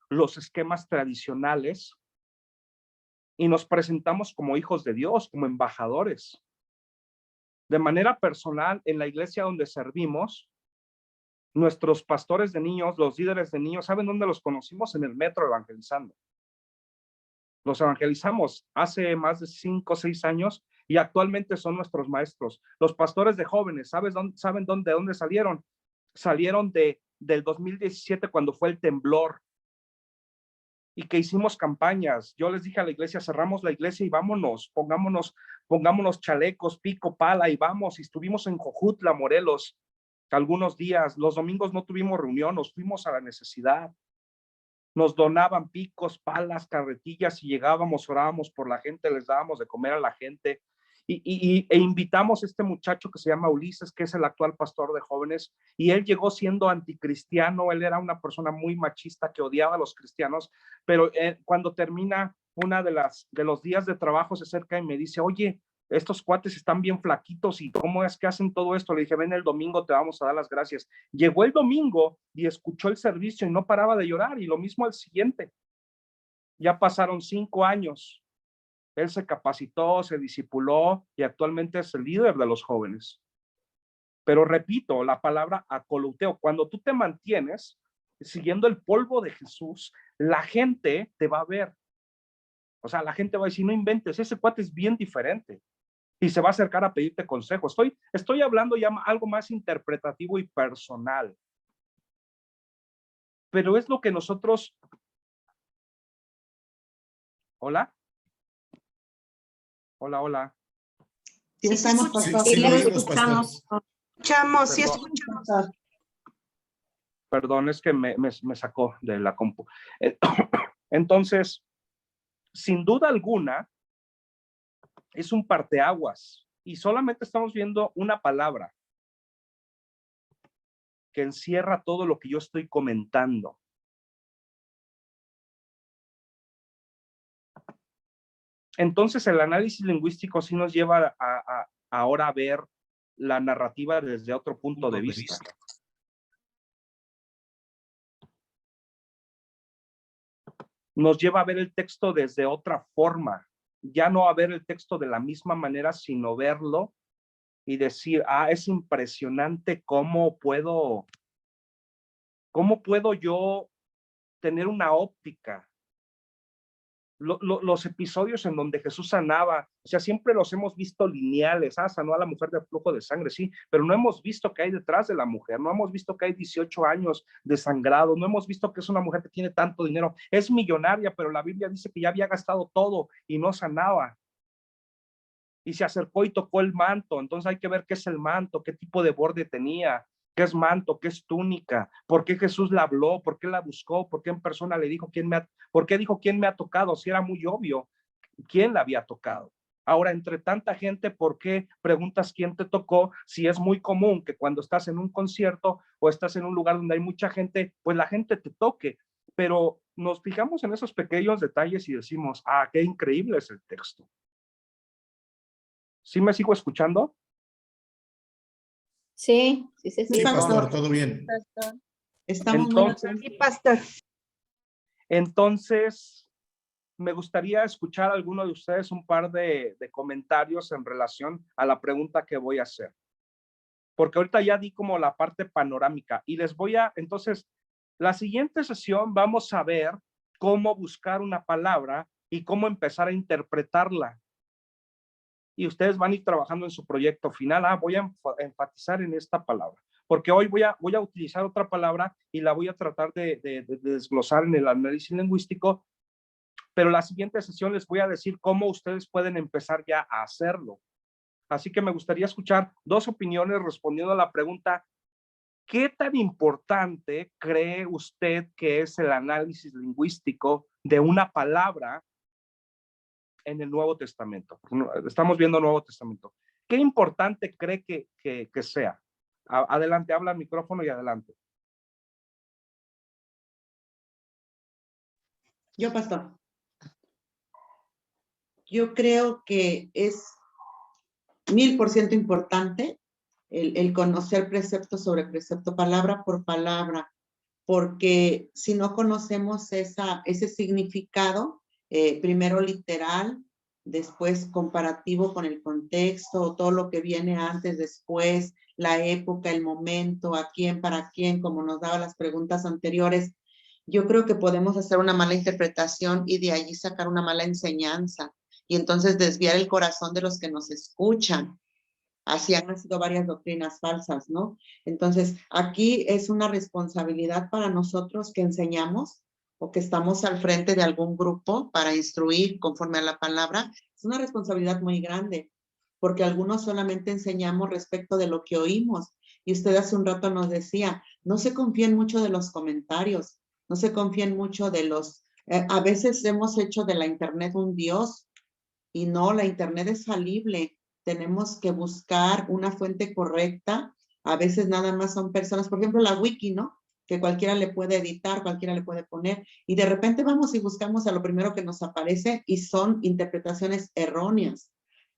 los esquemas tradicionales y nos presentamos como hijos de Dios, como embajadores. De manera personal, en la iglesia donde servimos, nuestros pastores de niños, los líderes de niños, ¿saben dónde los conocimos? En el metro evangelizando. Los evangelizamos hace más de 5 o 6 años y actualmente son nuestros maestros. Los pastores de jóvenes, ¿saben de dónde salieron? Salieron del 2017 cuando fue el temblor y que hicimos campañas. Yo les dije a la iglesia, cerramos la iglesia y vámonos, pongámonos chalecos, pico, pala y vamos. Y estuvimos en Jojutla, Morelos, algunos días. Los domingos no tuvimos reunión, nos fuimos a la necesidad. Nos donaban picos, palas, carretillas y llegábamos, orábamos por la gente, les dábamos de comer a la gente e invitamos a este muchacho que se llama Ulises, que es el actual pastor de jóvenes, y él llegó siendo anticristiano. Él era una persona muy machista que odiaba a los cristianos, pero cuando termina de los días de trabajo se acerca y me dice, oye, estos cuates están bien flaquitos y ¿cómo es que hacen todo esto? Le dije, ven el domingo, te vamos a dar las gracias. Llegó el domingo y escuchó el servicio y no paraba de llorar, y lo mismo al siguiente. Ya pasaron 5 años. Él se capacitó, se discipuló y actualmente es el líder de los jóvenes. Pero repito, la palabra acoluteo, cuando tú te mantienes siguiendo el polvo de Jesús, la gente te va a ver. O sea, la gente va a decir, no inventes, ese cuate es bien diferente. Y se va a acercar a pedirte consejo. Estoy hablando ya algo más interpretativo y personal. Pero es lo que nosotros... ¿Hola? Hola. Sí, estamos, pastor. Sí, lo oímos, pastor. Escuchamos, sí escuchamos. Perdón, es que me sacó de la compu. Entonces, sin duda alguna, es un parteaguas y solamente estamos viendo una palabra que encierra todo lo que yo estoy comentando. Entonces, el análisis lingüístico sí nos lleva ahora a ver la narrativa desde otro punto de vista. Nos lleva a ver el texto desde otra forma, ya no a ver el texto de la misma manera, sino verlo y decir, es impresionante cómo puedo yo tener una óptica. Los episodios en donde Jesús sanaba, o sea, siempre los hemos visto lineales. Sanó a la mujer de flujo de sangre, sí, pero no hemos visto qué hay detrás de la mujer, no hemos visto que hay 18 años de sangrado, no hemos visto que es una mujer que tiene tanto dinero, es millonaria, pero la Biblia dice que ya había gastado todo y no sanaba. Y se acercó y tocó el manto. Entonces hay que ver qué es el manto, qué tipo de borde tenía, qué es manto, qué es túnica, por qué Jesús la habló, por qué la buscó, por qué en persona le dijo por qué dijo quién me ha tocado, si era muy obvio quién la había tocado. Ahora, entre tanta gente, ¿por qué preguntas quién te tocó? Si es muy común que cuando estás en un concierto o estás en un lugar donde hay mucha gente, pues la gente te toque, pero nos fijamos en esos pequeños detalles y decimos, qué increíble es el texto. ¿Sí me sigo escuchando? Sí, Sí, pastor, todo bien. Estamos sí, pastor. Entonces, me gustaría escuchar a alguno de ustedes un par de comentarios en relación a la pregunta que voy a hacer. Porque ahorita ya di como la parte panorámica y entonces, la siguiente sesión vamos a ver cómo buscar una palabra y cómo empezar a interpretarla. Y ustedes van a ir trabajando en su proyecto final. Voy a enfatizar en esta palabra, porque hoy voy a utilizar otra palabra y la voy a tratar de desglosar en el análisis lingüístico, pero la siguiente sesión les voy a decir cómo ustedes pueden empezar ya a hacerlo. Así que me gustaría escuchar 2 opiniones respondiendo a la pregunta, ¿qué tan importante cree usted que es el análisis lingüístico de una palabra en el Nuevo Testamento? Estamos viendo Nuevo Testamento. ¿Qué importante cree que sea? Adelante, habla al micrófono y adelante. Yo, pastor. Yo creo que es 1000% importante el conocer precepto sobre precepto, palabra por palabra, porque si no conocemos ese significado, primero literal, después comparativo con el contexto, todo lo que viene antes, después, la época, el momento, a quién, para quién, como nos daba las preguntas anteriores, yo creo que podemos hacer una mala interpretación y de allí sacar una mala enseñanza y entonces desviar el corazón de los que nos escuchan. Así han nacido varias doctrinas falsas, ¿no? Entonces, aquí es una responsabilidad para nosotros que enseñamos o que estamos al frente de algún grupo para instruir conforme a la palabra. Es una responsabilidad muy grande, porque algunos solamente enseñamos respecto de lo que oímos. Y usted hace un rato nos decía, no se confíen mucho de los comentarios, no se confíen mucho de los... a veces hemos hecho de la internet un dios, y no, la internet es falible. Tenemos que buscar una fuente correcta. A veces nada más son personas, por ejemplo, la wiki, ¿no? Que cualquiera le puede editar, cualquiera le puede poner. Y de repente vamos y buscamos a lo primero que nos aparece y son interpretaciones erróneas.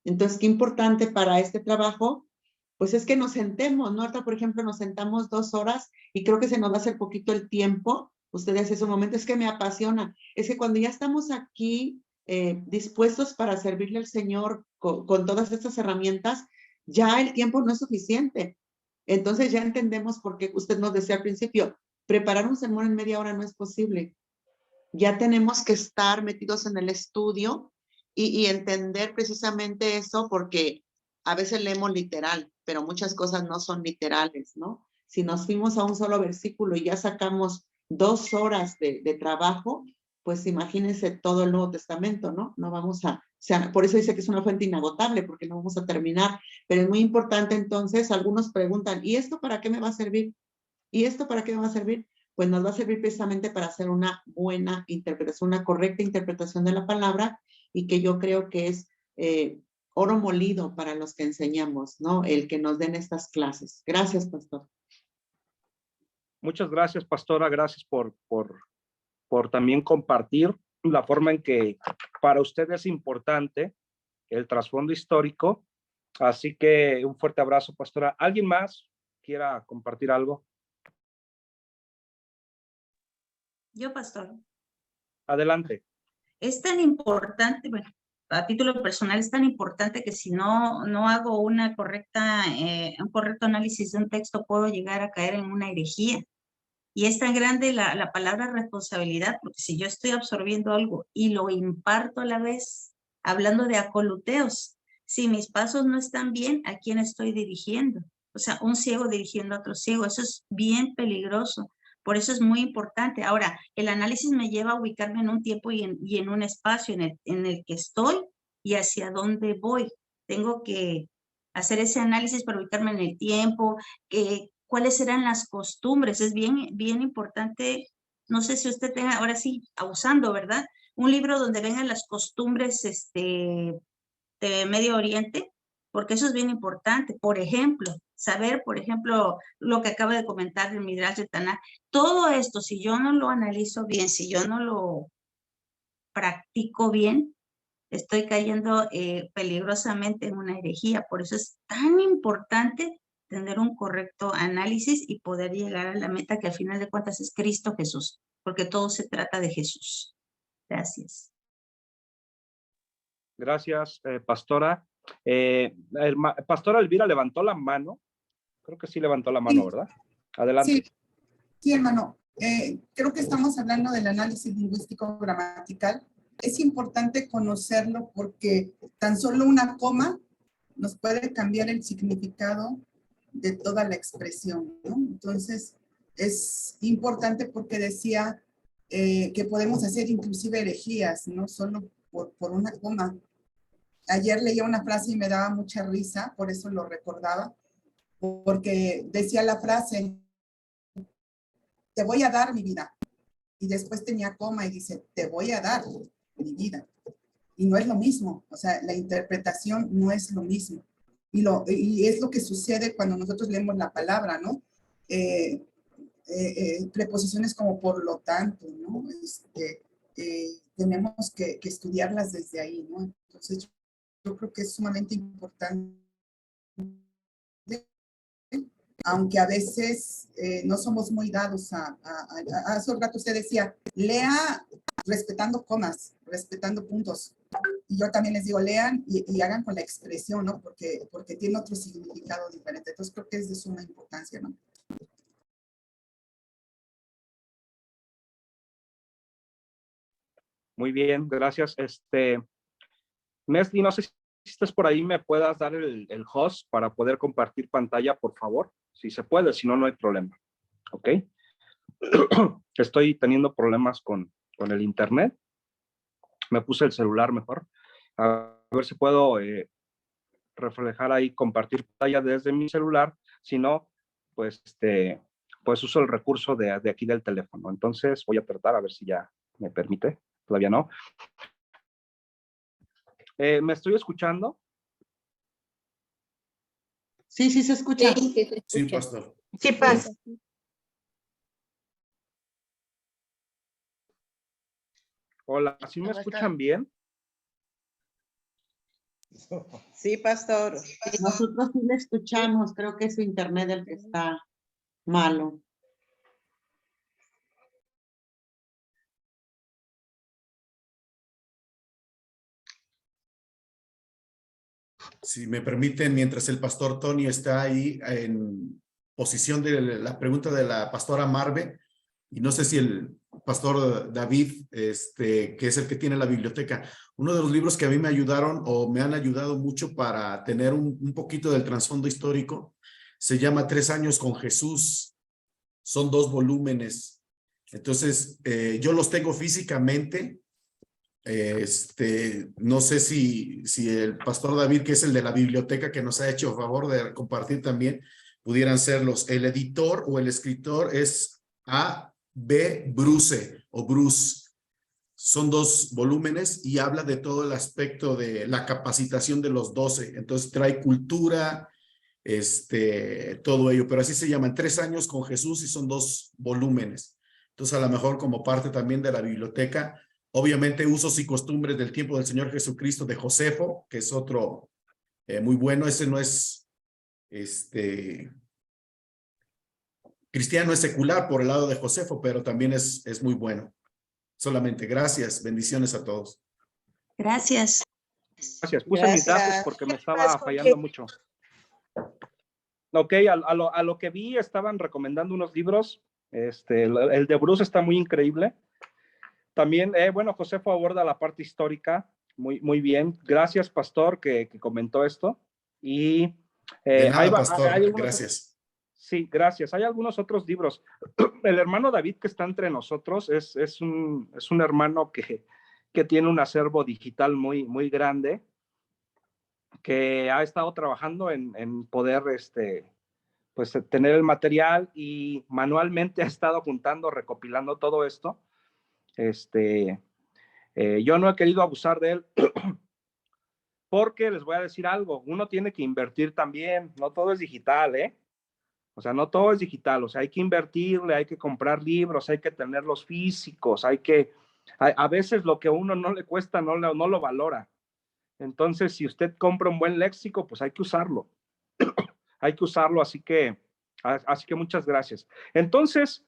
Entonces, qué importante para este trabajo, pues es que nos sentemos, ¿no? Ahorita, por ejemplo, nos sentamos 2 horas y creo que se nos va a hacer poquito el tiempo. Ustedes ese momento es que me apasiona. Es que cuando ya estamos aquí dispuestos para servirle al Señor con todas estas herramientas, ya el tiempo no es suficiente. Entonces ya entendemos por qué usted nos decía al principio, preparar un sermón en media hora no es posible. Ya tenemos que estar metidos en el estudio y entender precisamente eso, porque a veces leemos literal, pero muchas cosas no son literales, ¿no? Si nos fuimos a un solo versículo y ya sacamos 2 horas de trabajo, pues imagínense todo el Nuevo Testamento, ¿no? No vamos a, o sea, por eso dice que es una fuente inagotable, porque no vamos a terminar, pero es muy importante entonces, algunos preguntan, ¿y esto para qué me va a servir? ¿Y esto para qué me va a servir? Pues nos va a servir precisamente para hacer una buena interpretación, una correcta interpretación de la palabra, y que yo creo que es oro molido para los que enseñamos, ¿no? El que nos den estas clases. Gracias, pastor. Muchas gracias, pastora. Gracias por también compartir la forma en que para usted es importante el trasfondo histórico. Así que un fuerte abrazo, pastora. ¿Alguien más quiera compartir algo? Yo, pastor. Adelante. Es tan importante, bueno, a título personal, es tan importante que si no hago una correcta, un correcto análisis de un texto, puedo llegar a caer en una herejía. Y es tan grande la palabra responsabilidad, porque si yo estoy absorbiendo algo y lo imparto a la vez, hablando de acoluteos, si mis pasos no están bien, ¿a quién estoy dirigiendo? O sea, un ciego dirigiendo a otro ciego, eso es bien peligroso. Por eso es muy importante. Ahora, el análisis me lleva a ubicarme en un tiempo y en un espacio en el que estoy y hacia dónde voy. Tengo que hacer ese análisis para ubicarme en el tiempo, cuáles eran las costumbres. Es bien importante, no sé si usted tenga, ahora sí, usando, ¿verdad? Un libro donde vengan las costumbres de Medio Oriente, porque eso es bien importante. Por ejemplo, saber, por ejemplo, lo que acaba de comentar el Midrash de Taná, todo esto, si yo no lo analizo bien, si yo no lo practico bien, estoy cayendo peligrosamente en una herejía. Por eso es tan importante tener un correcto análisis y poder llegar a la meta que al final de cuentas es Cristo Jesús, porque todo se trata de Jesús. Gracias. Gracias, pastora. Pastora Elvira levantó la mano. Creo que sí levantó la mano, ¿verdad? Adelante. Sí, hermano. Creo que estamos hablando del análisis lingüístico gramatical. Es importante conocerlo porque tan solo una coma nos puede cambiar el significado de toda la expresión, ¿no? Entonces, es importante porque decía que podemos hacer inclusive herejías, no solo por una coma. Ayer leía una frase y me daba mucha risa, por eso lo recordaba, porque decía la frase, te voy a dar mi vida. Y después tenía coma y dice, te voy a dar mi vida. Y no es lo mismo, o sea, la interpretación no es lo mismo. Y es lo que sucede cuando nosotros leemos la palabra, ¿no? Preposiciones como por lo tanto, ¿no? Tenemos que estudiarlas desde ahí, ¿no? Entonces, yo creo que es sumamente importante aunque a veces no somos muy dados hace un rato usted decía, lea respetando comas, respetando puntos. Y yo también les digo, lean y hagan con la expresión, ¿no? Porque tiene otro significado diferente. Entonces creo que es de suma importancia, ¿no? Muy bien, gracias. Mesli, no sé si estás por ahí, me puedas dar el host para poder compartir pantalla, por favor. Si se puede, si no, no hay problema. ¿Ok? Estoy teniendo problemas con el internet. Me puse el celular mejor. A ver si puedo reflejar ahí, compartir pantalla desde mi celular. Si no, pues, pues uso el recurso de aquí del teléfono. Entonces voy a tratar a ver si ya me permite. Todavía no. ¿Me estoy escuchando? Sí, sí se escucha. Sí, sí se escucha. Sí, pastor. Sí, pasa. Hola, ¿sí me escuchan bien? Sí, pastor. Nosotros sí le escuchamos, creo que es su internet el que está malo. Si me permiten, mientras el pastor Tony está ahí en posición de la pregunta de la pastora Marve, y no sé si el pastor David, que es el que tiene la biblioteca, uno de los libros que a mí me ayudaron o me han ayudado mucho para tener un poquito del trasfondo histórico, se llama 3 años con Jesús. Son 2 volúmenes. Entonces, yo los tengo físicamente. No sé si el pastor David, que es el de la biblioteca que nos ha hecho favor de compartir también, pudieran serlos. El editor o el escritor es A.B. Bruce o Bruce. Son 2 volúmenes y habla de todo el aspecto de la capacitación de los 12. Entonces trae cultura, todo ello, pero así se llaman 3 años con Jesús y son 2 volúmenes. Entonces a lo mejor como parte también de la biblioteca, obviamente usos y costumbres del tiempo del Señor Jesucristo de Josefo, que es otro muy bueno. Ese no es cristiano, es secular por el lado de Josefo, pero también es muy bueno. Solamente gracias, bendiciones a todos. Gracias. Gracias, puse mis datos porque me estaba fallando mucho. Ok, a lo que vi estaban recomendando unos libros. El de Bruce está muy increíble. También, bueno, Josefo aborda la parte histórica muy, muy bien. Gracias, pastor, que comentó esto. Y de nada, hay pastor, algunos, gracias. Sí, gracias. Hay algunos otros libros. El hermano David que está entre nosotros es un hermano que tiene un acervo digital muy, muy grande, que ha estado trabajando en poder pues tener el material y manualmente ha estado juntando, recopilando todo esto. Yo no he querido abusar de él porque les voy a decir algo, uno tiene que invertir también, no todo es digital, o sea, no todo es digital, o sea, hay que invertirle, hay que comprar libros, hay que tenerlos físicos, a veces lo que a uno no le cuesta no lo valora. Entonces, si usted compra un buen léxico, pues hay que usarlo. Hay que usarlo, así que muchas gracias. Entonces,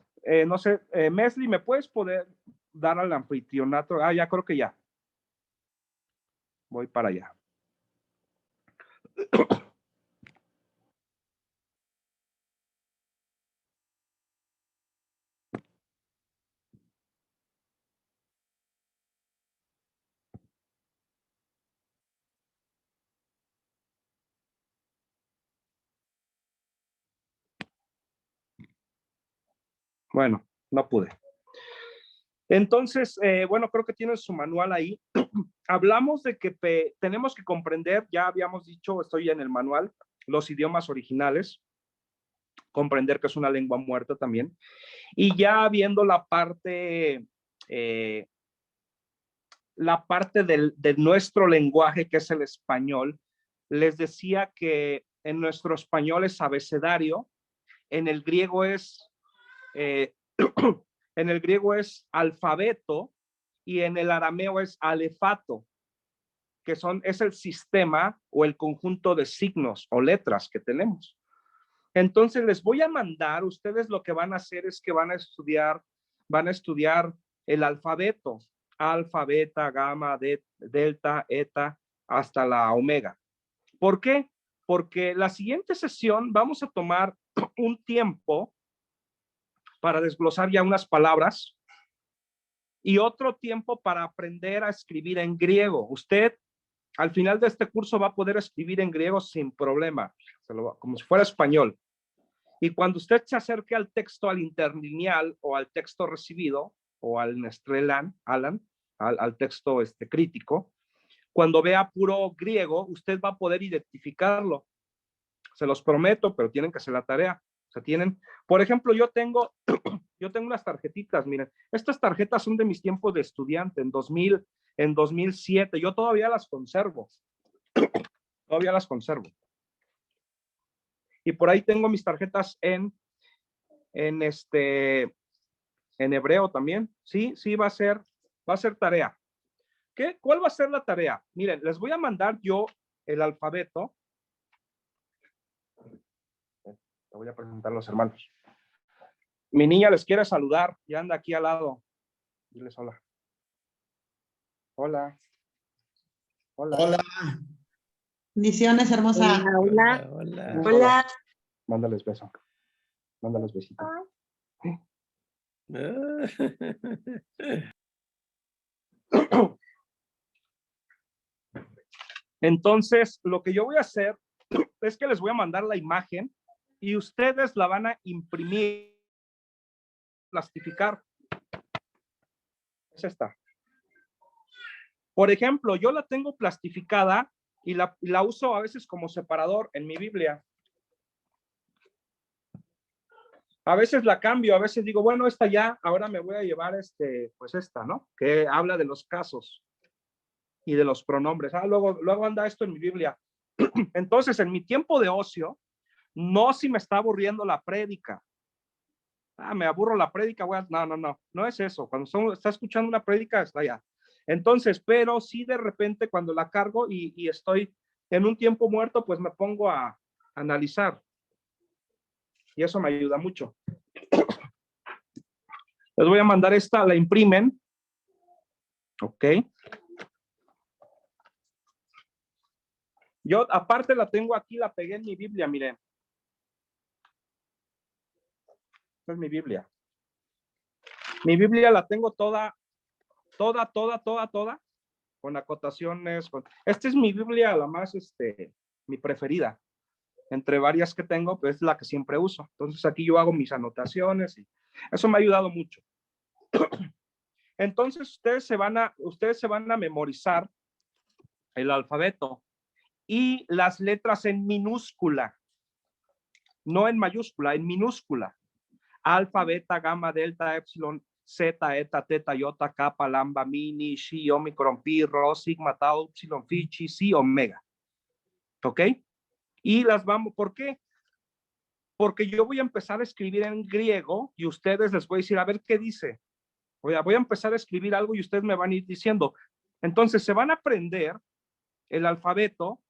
no sé, Mesli, ¿me puedes poder dar al anfitrionato? Ya creo que ya. Voy para allá. Bueno, no pude. Entonces, bueno, creo que tienen su manual ahí. Hablamos de que tenemos que comprender, ya habíamos dicho, estoy en el manual, los idiomas originales, comprender que es una lengua muerta también, y ya viendo la parte de nuestro lenguaje, que es el español, les decía que en nuestro español es abecedario, en el griego es en el griego es alfabeto y en el arameo es alefato, que es el sistema o el conjunto de signos o letras que tenemos. Entonces les voy a mandar, ustedes lo que van a hacer es que van a estudiar el alfabeto, alfa, beta, gamma, delta, eta, hasta la omega. ¿Por qué? Porque la siguiente sesión vamos a tomar un tiempo para desglosar ya unas palabras y otro tiempo para aprender a escribir en griego. Usted al final de este curso va a poder escribir en griego sin problema, como si fuera español. Y cuando usted se acerque al texto, al interlineal o al texto recibido o al Nestrelan, al texto crítico, cuando vea puro griego, usted va a poder identificarlo. Se los prometo, pero tienen que hacer la tarea. O sea, tienen, por ejemplo, yo tengo unas tarjetitas, miren, estas tarjetas son de mis tiempos de estudiante, en 2007, yo todavía las conservo. Todavía las conservo. Y por ahí tengo mis tarjetas en hebreo también. Sí, va a ser tarea. ¿Cuál va a ser la tarea? Miren, les voy a mandar yo el alfabeto. Te voy a presentar a los hermanos. Mi niña les quiere saludar, ya anda aquí al lado. Diles hola. Hola. Hola. Hola. Bendiciones, hermosa. Hola. Hola. Hola. Mándales beso. Mándales besito. Entonces, lo que yo voy a hacer es que les voy a mandar la imagen y ustedes la van a imprimir, plastificar. Es esta. Por ejemplo, yo la tengo plastificada y la uso a veces como separador en mi Biblia. A veces la cambio, a veces digo, bueno, esta ya, ahora me voy a llevar pues esta, ¿no? Que habla de los casos y de los pronombres. Luego anda esto en mi Biblia. Entonces, en mi tiempo de ocio, no si me está aburriendo la prédica. Me aburro la prédica, no es eso. Cuando está escuchando una prédica, está allá. Entonces, pero sí de repente cuando la cargo y estoy en un tiempo muerto, pues me pongo a analizar. Y eso me ayuda mucho. Les voy a mandar esta, la imprimen. Ok. Yo aparte la tengo aquí, la pegué en mi Biblia, miren. Esta es mi Biblia. Mi Biblia la tengo toda, con acotaciones. Esta es mi Biblia, la más, mi preferida. Entre varias que tengo, pues es la que siempre uso. Entonces aquí yo hago mis anotaciones y eso me ha ayudado mucho. Entonces ustedes se van a memorizar el alfabeto y las letras en minúscula, no en mayúscula, en minúscula. Alfa, beta, gamma, delta, epsilon, zeta, eta, teta, iota, kappa, lambda, mini, chi, omicron, pi, rho, sigma, tau, epsilon, phi, chi, psi, omega. ¿Ok? Y las vamos, ¿por qué? Porque yo voy a empezar a escribir en griego y ustedes les voy a decir, a ver qué dice. Voy a empezar a escribir algo y ustedes me van a ir diciendo. Entonces se van a aprender el alfabeto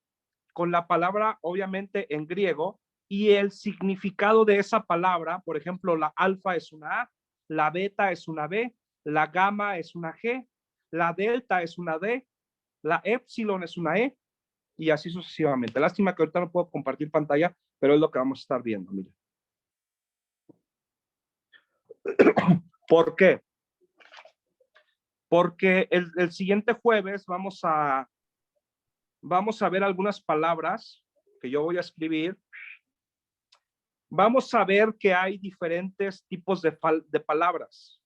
con la palabra, obviamente, en griego y el significado de esa palabra. Por ejemplo, la alfa es una A, la beta es una B, la gamma es una G, la delta es una D, la epsilon es una E, y así sucesivamente. Lástima que ahorita no puedo compartir pantalla, pero es lo que vamos a estar viendo. Miren. ¿Por qué? Porque el siguiente jueves vamos a ver algunas palabras que yo voy a escribir. Vamos a ver que hay diferentes tipos de palabras.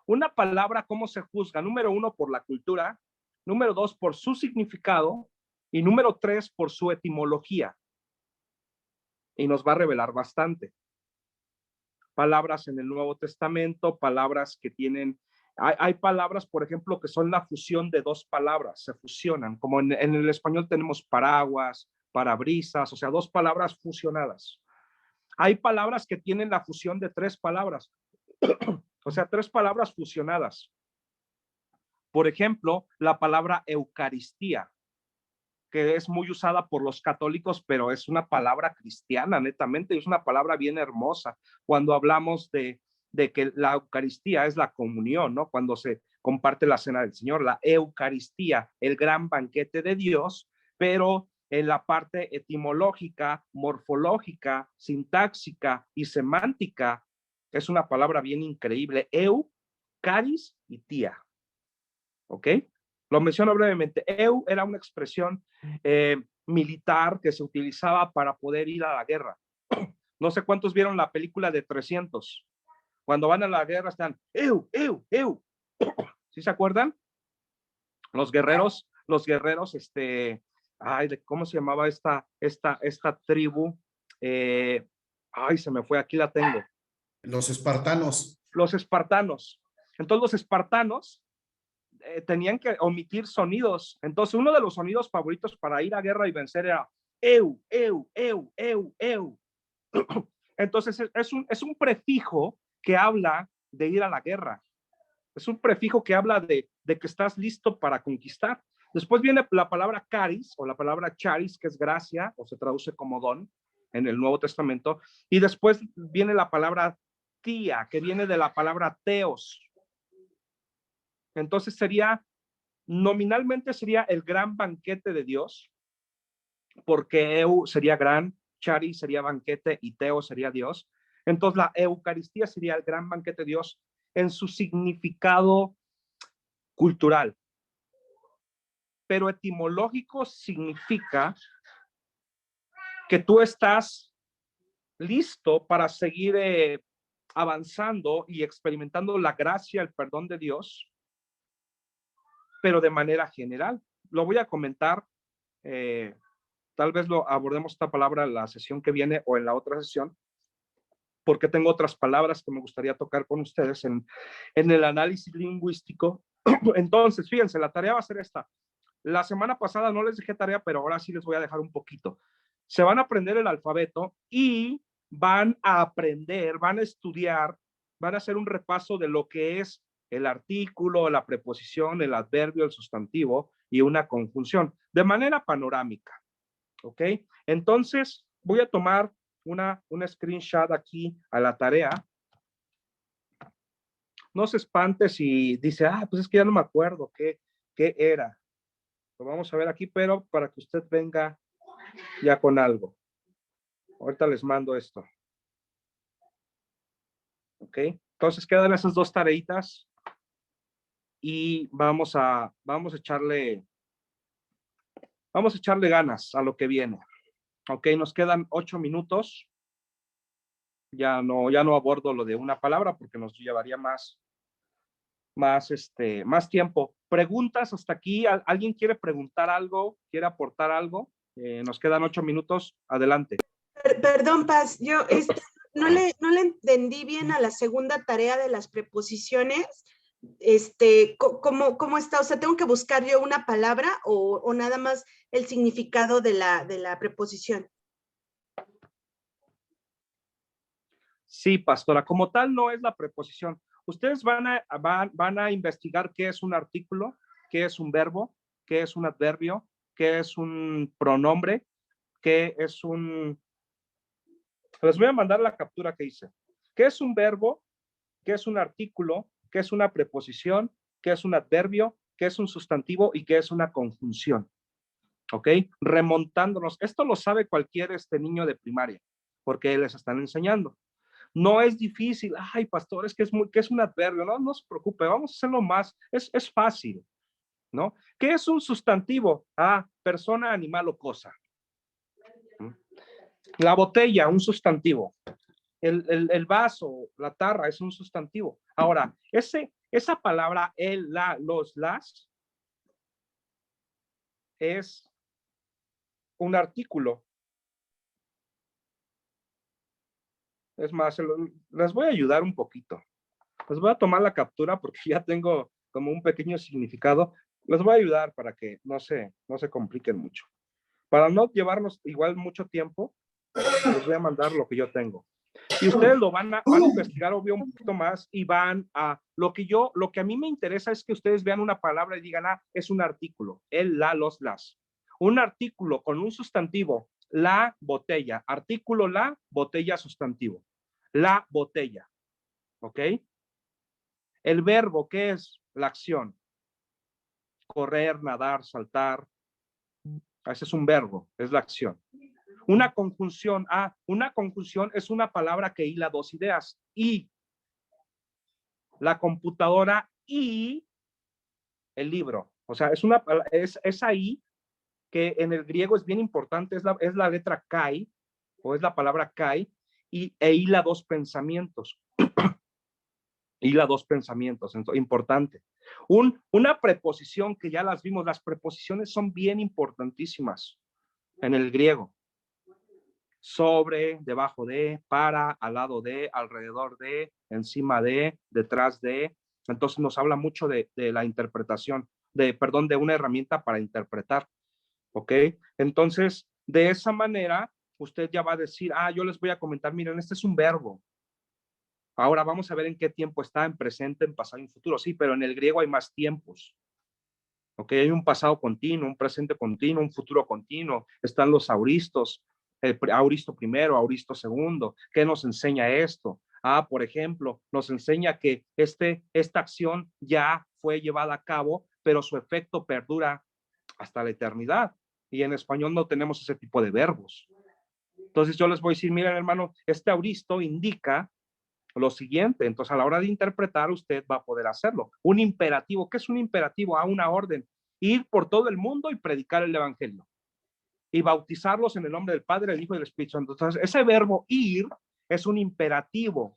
Una palabra, ¿cómo se juzga? Número 1, por la cultura. Número 2, por su significado. Y número 3, por su etimología. Y nos va a revelar bastante. Palabras en el Nuevo Testamento, palabras que tienen... Hay palabras, por ejemplo, que son la fusión de dos palabras, se fusionan. Como en el español tenemos paraguas, parabrisas, o sea, dos palabras fusionadas. Hay palabras que tienen la fusión de 3 palabras, o sea, 3 palabras fusionadas. Por ejemplo, la palabra Eucaristía. que es muy usada por los católicos, pero es una palabra cristiana, netamente, es una palabra bien hermosa. Cuando hablamos de que la Eucaristía es la comunión, ¿no? Cuando se comparte la cena del Señor, la Eucaristía, el gran banquete de Dios, pero en la parte etimológica, morfológica, sintáxica y semántica, es una palabra bien increíble. Eu, caris y tía. ¿Ok? Lo menciono brevemente. Eu era una expresión militar que se utilizaba para poder ir a la guerra. No sé cuántos vieron la película de 300. Cuando van a la guerra están, eu, eu, eu. ¿Sí se acuerdan? Los guerreros, ¿cómo se llamaba esta tribu? Ay, se me fue, aquí la tengo. Los espartanos. Los espartanos. Entonces los espartanos tenían que omitir sonidos. Entonces uno de los sonidos favoritos para ir a guerra y vencer era eu, eu, eu, eu, eu. Entonces es un prefijo que habla de ir a la guerra. Es un prefijo que habla de que estás listo para conquistar. Después viene la palabra caris o la palabra charis, que es gracia o se traduce como don en el Nuevo Testamento. Y después viene la palabra tía, que viene de la palabra teos. Entonces nominalmente sería el gran banquete de Dios, porque eu sería gran, charis sería banquete y teos sería Dios. Entonces la Eucaristía sería el gran banquete de Dios en su significado cultural. Pero etimológico significa que tú estás listo para seguir avanzando y experimentando la gracia, el perdón de Dios, pero de manera general. Lo voy a comentar, tal vez lo abordemos esta palabra en la sesión que viene o en la otra sesión, porque tengo otras palabras que me gustaría tocar con ustedes en el análisis lingüístico. Entonces, fíjense, la tarea va a ser esta. La semana pasada no les dejé tarea, pero ahora sí les voy a dejar un poquito. Se van a aprender el alfabeto y van a aprender, van a estudiar, van a hacer un repaso de lo que es el artículo, la preposición, el adverbio, el sustantivo y una conjunción, de manera panorámica. ¿Ok? Entonces, voy a tomar una screenshot aquí a la tarea. No se espante si dice, pues es que ya no me acuerdo qué era. Lo vamos a ver aquí, pero para que usted venga ya con algo. Ahorita les mando esto. ¿Ok? Entonces quedan esas dos tareitas y vamos a echarle ganas a lo que viene. Ok, nos quedan 8 minutos. Ya no abordo lo de una palabra porque nos llevaría más tiempo. ¿Preguntas hasta aquí? ¿Alguien quiere preguntar algo? ¿Quiere aportar algo? Nos quedan 8 minutos. Adelante. Perdón, Paz, yo no le entendí bien a la segunda tarea de las preposiciones. ¿Cómo está? O sea, ¿tengo que buscar yo una palabra o nada más el significado de la preposición? Sí, pastora, como tal no es la preposición. Ustedes van a investigar qué es un artículo, qué es un verbo, qué es un adverbio, qué es un pronombre, qué es un... Les voy a mandar la captura que hice. ¿Qué es un verbo? ¿Qué es un artículo? ¿Qué es una preposición? ¿Qué es un adverbio? ¿Qué es un sustantivo? ¿Y qué es una conjunción? ¿Ok? Remontándonos. Esto lo sabe cualquier niño de primaria, porque les están enseñando. No es difícil. Ay, pastor, es que es un adverbio. No se preocupe, vamos a hacerlo más. Es fácil, ¿no? ¿Qué es un sustantivo? Persona, animal o cosa. La botella, un sustantivo. El vaso, la tarra, es un sustantivo. Ahora, esa palabra, el, la, los, las, es un artículo. Es más, les voy a ayudar un poquito. Les voy a tomar la captura porque ya tengo como un pequeño significado. Les voy a ayudar para que no se compliquen mucho. Para no llevarnos igual mucho tiempo, les voy a mandar lo que yo tengo. Y ustedes lo van a investigar, obvio, un poquito más y van a... Lo que a mí me interesa es que ustedes vean una palabra y digan, es un artículo. El, la, los, las. Un artículo con un sustantivo, la botella. Artículo la, botella sustantivo. La botella. ¿Ok? El verbo, ¿qué es? La acción. Correr, nadar, saltar. Ese es un verbo, es la acción. Una conjunción, una conjunción es una palabra que hila dos ideas. Y la computadora y el libro. O sea, es ahí que en el griego es bien importante, es la letra kai, o es la palabra kai, e hila dos pensamientos. Hila dos pensamientos, entonces, importante. Una preposición que ya las vimos, las preposiciones son bien importantísimas en el griego. Sobre, debajo de, para, al lado de, alrededor de, encima de, detrás de. Entonces nos habla mucho de la interpretación, de una herramienta para interpretar. ¿Ok? Entonces, de esa manera, usted ya va a decir, yo les voy a comentar, miren, este es un verbo. Ahora vamos a ver en qué tiempo está, en presente, en pasado y en futuro. Sí, pero en el griego hay más tiempos. ¿Ok? Hay un pasado continuo, un presente continuo, un futuro continuo. Están los auristos, auristo primero, auristo segundo. ¿Qué nos enseña esto? Por ejemplo, nos enseña que esta acción ya fue llevada a cabo, pero su efecto perdura hasta la eternidad. Y en español no tenemos ese tipo de verbos. Entonces yo les voy a decir, miren hermano, este auristo indica lo siguiente. Entonces a la hora de interpretar usted va a poder hacerlo. Un imperativo, ¿qué es un imperativo? Una orden. Ir por todo el mundo y predicar el evangelio. Y bautizarlos en el nombre del Padre, del Hijo y del Espíritu Santo. Entonces ese verbo ir es un imperativo.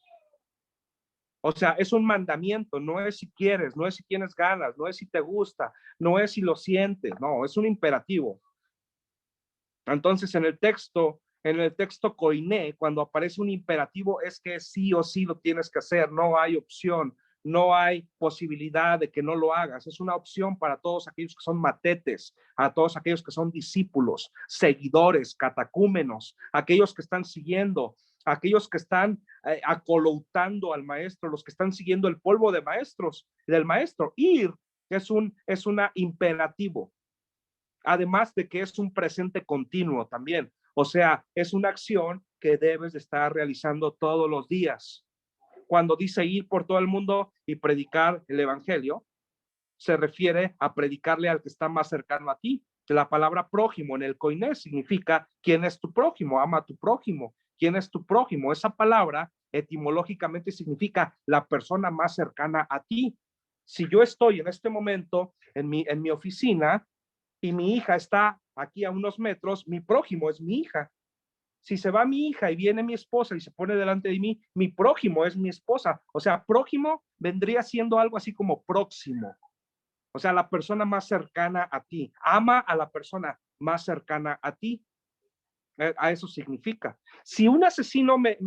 O sea, es un mandamiento, no es si quieres, no es si tienes ganas, no es si te gusta, no es si lo sientes, no, es un imperativo. Entonces, en el texto koiné, cuando aparece un imperativo, es que sí o sí lo tienes que hacer, no hay opción, no hay posibilidad de que no lo hagas. Es una opción para todos aquellos que son matetes, a todos aquellos que son discípulos, seguidores, catacúmenos, aquellos que están siguiendo, aquellos que están acoloutando al maestro, los que están siguiendo el polvo de maestros, del maestro. Ir es un imperativo. Además de que es un presente continuo también. O sea, es una acción que debes de estar realizando todos los días. Cuando dice ir por todo el mundo y predicar el evangelio, se refiere a predicarle al que está más cercano a ti. La palabra prójimo en el koiné significa quién es tu prójimo, ama a tu prójimo. ¿Quién es tu prójimo? Esa palabra etimológicamente significa la persona más cercana a ti. Si yo estoy en este momento en mi oficina y mi hija está aquí a unos metros, mi prójimo es mi hija. Si se va mi hija y viene mi esposa y se pone delante de mí, mi prójimo es mi esposa. O sea, prójimo vendría siendo algo así como próximo. O sea, la persona más cercana a ti. Ama a la persona más cercana a ti. A eso significa. Si un asesino me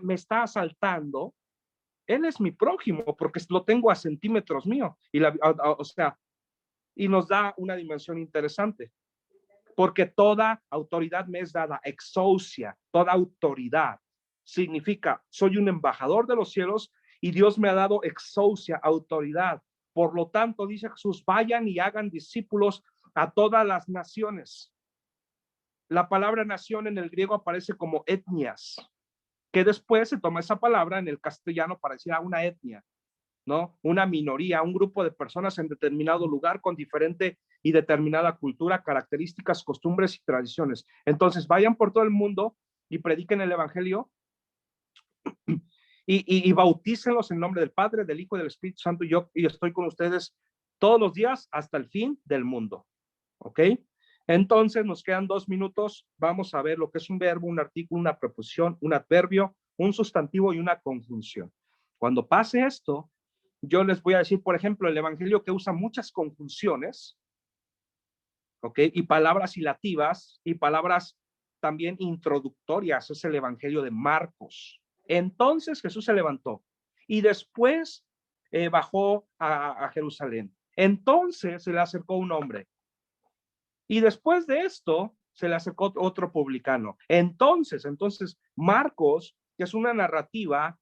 está asaltando, él es mi prójimo porque lo tengo a centímetros mío. Y nos da una dimensión interesante. Porque toda autoridad me es dada, exousia, toda autoridad. Significa, soy un embajador de los cielos y Dios me ha dado exousia, autoridad. Por lo tanto, dice Jesús, vayan y hagan discípulos a todas las naciones. La palabra nación en el griego aparece como etnias, que después se toma esa palabra en el castellano para decir una etnia, ¿no? Una minoría, un grupo de personas en determinado lugar con diferente y determinada cultura, características, costumbres y tradiciones. Entonces, vayan por todo el mundo y prediquen el evangelio y bautícenlos en nombre del Padre, del Hijo y del Espíritu Santo. Yo estoy con ustedes todos los días hasta el fin del mundo. ¿Ok? Entonces, nos quedan 2 minutos. Vamos a ver lo que es un verbo, un artículo, una preposición, un adverbio, un sustantivo y una conjunción. Cuando pase esto, yo les voy a decir, por ejemplo, el evangelio que usa muchas conjunciones, ¿ok? Y palabras hilativas y palabras también introductorias, es el evangelio de Marcos. Entonces Jesús se levantó y después bajó a Jerusalén. Entonces se le acercó un hombre y después de esto se le acercó otro publicano. Entonces Marcos, que es una narrativa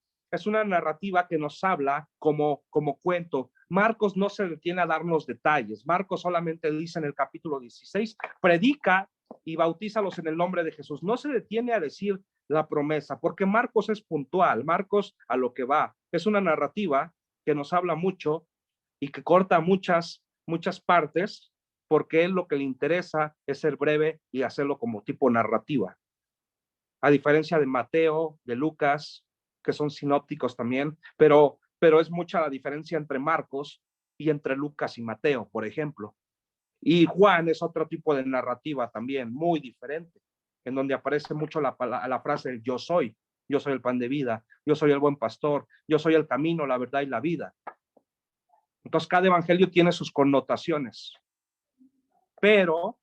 que nos habla como cuento. Marcos no se detiene a darnos detalles. Marcos solamente dice en el capítulo 16, predica y bautízalos en el nombre de Jesús. No se detiene a decir la promesa, porque Marcos es puntual, Marcos a lo que va. Es una narrativa que nos habla mucho y que corta muchas partes, porque él lo que le interesa es ser breve y hacerlo como tipo narrativa. A diferencia de Mateo, de Lucas, que son sinópticos también, pero es mucha la diferencia entre Marcos y entre Lucas y Mateo, por ejemplo. Y Juan es otro tipo de narrativa también, muy diferente, en donde aparece mucho la frase yo soy el pan de vida, yo soy el buen pastor, yo soy el camino, la verdad y la vida. Entonces cada evangelio tiene sus connotaciones, pero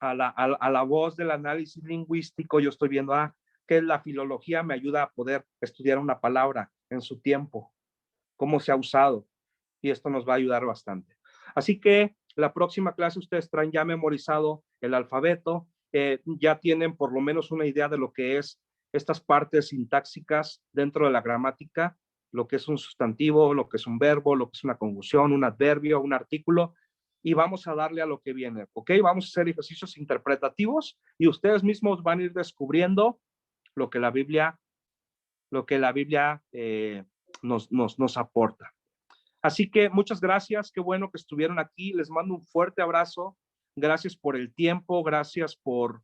a la voz del análisis lingüístico yo estoy viendo que la filología me ayuda a poder estudiar una palabra en su tiempo, cómo se ha usado, y esto nos va a ayudar bastante. Así que la próxima clase ustedes traen ya memorizado el alfabeto, ya tienen por lo menos una idea de lo que es estas partes sintácticas dentro de la gramática, lo que es un sustantivo, lo que es un verbo, lo que es una conjunción, un adverbio, un artículo, y vamos a darle a lo que viene, ¿ok? Vamos a hacer ejercicios interpretativos y ustedes mismos van a ir descubriendo lo que la Biblia nos aporta. Así que muchas gracias, qué bueno que estuvieron aquí, les mando un fuerte abrazo, gracias por el tiempo, gracias por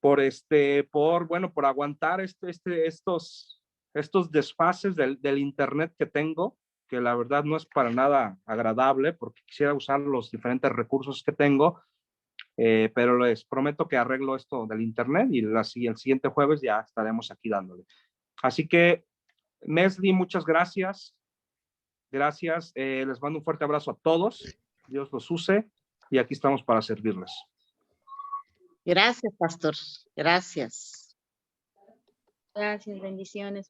aguantar estos desfases del internet que tengo, que la verdad no es para nada agradable, porque quisiera usar los diferentes recursos que tengo, pero les prometo que arreglo esto del internet y el siguiente jueves ya estaremos aquí dándole. Así que, Mesli, muchas gracias. Gracias, les mando un fuerte abrazo a todos, Dios los use y aquí estamos para servirles. Gracias, pastor. Gracias. Gracias, bendiciones.